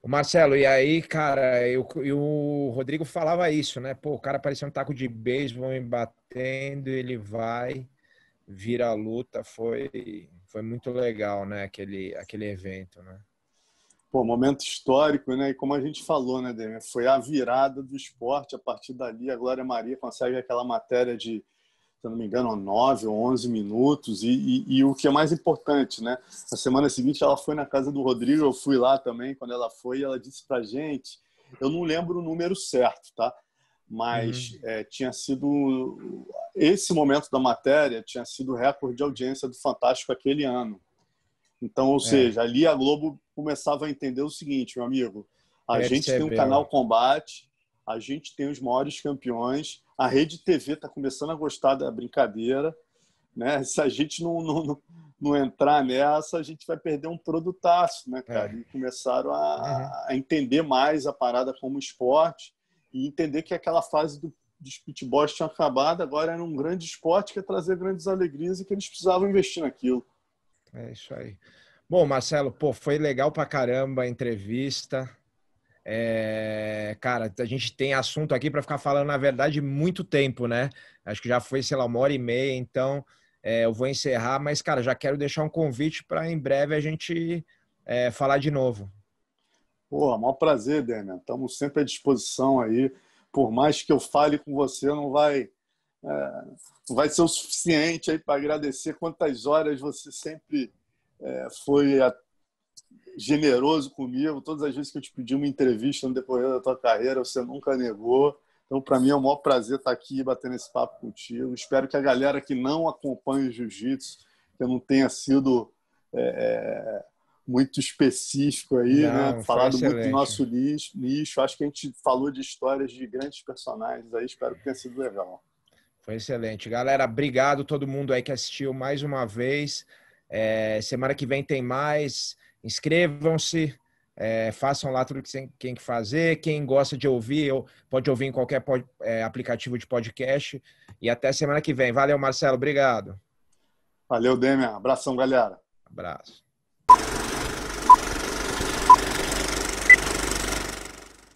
Speaker 1: O Marcelo, e aí, cara, e o Rodrigo falava isso, né? Pô, o cara parecia um taco de beisebol me batendo, ele vai, vira a luta, foi muito legal, né? Aquele evento, né?
Speaker 2: Pô, momento histórico, né? E como a gente falou, né, Demian? Foi a virada do esporte. A partir dali, a Glória Maria consegue aquela matéria de, se eu não me engano, 9 ou 11 minutos. E o que é mais importante, né? Na semana seguinte, ela foi na casa do Rodrigo, eu fui lá também. Quando ela foi, ela disse pra gente, eu não lembro o número certo, tá? Mas tinha sido... Esse momento da matéria tinha sido o recorde de audiência do Fantástico aquele ano. Então, ou seja, ali a Globo começava a entender o seguinte, meu amigo, a gente tem um canal Combate, a gente tem os maiores campeões, a Rede TV está começando a gostar da brincadeira, né? Se a gente não entrar nessa, a gente vai perder um produtaço, né, cara? E começaram a entender mais a parada como esporte e entender que aquela fase dos pitboys tinha acabado, agora era um grande esporte que ia trazer grandes alegrias e que eles precisavam investir naquilo.
Speaker 1: É isso aí. Bom, Marcelo, pô, foi legal pra caramba a entrevista. Cara, a gente tem assunto aqui para ficar falando, na verdade, muito tempo, né? Acho que já foi, sei lá, 1h30, então eu vou encerrar, mas, cara, já quero deixar um convite para em breve a gente falar de novo.
Speaker 2: Pô, maior prazer, Demian. Estamos sempre à disposição aí. Por mais que eu fale com você, não vai ser o suficiente aí para agradecer quantas horas você sempre foi generoso comigo. Todas as vezes que eu te pedi uma entrevista no decorrer da tua carreira, você nunca negou. Então, para mim, é o maior prazer estar aqui batendo esse papo contigo. Espero que a galera que não acompanha o jiu-jitsu, que eu não tenha sido muito específico aí, né?
Speaker 1: Não, foi
Speaker 2: Falado muito do
Speaker 1: excelente.
Speaker 2: nosso nicho. Acho que a gente falou de histórias de grandes personagens aí. Espero que tenha sido legal.
Speaker 1: Foi excelente. Galera, obrigado a todo mundo aí que assistiu mais uma vez. Semana que vem tem mais. Inscrevam-se, façam lá tudo que tem que fazer. Quem gosta de ouvir, pode ouvir em qualquer aplicativo de podcast. E até semana que vem. Valeu, Marcelo. Obrigado.
Speaker 2: Valeu, Demian. Abração, galera.
Speaker 1: Abraço.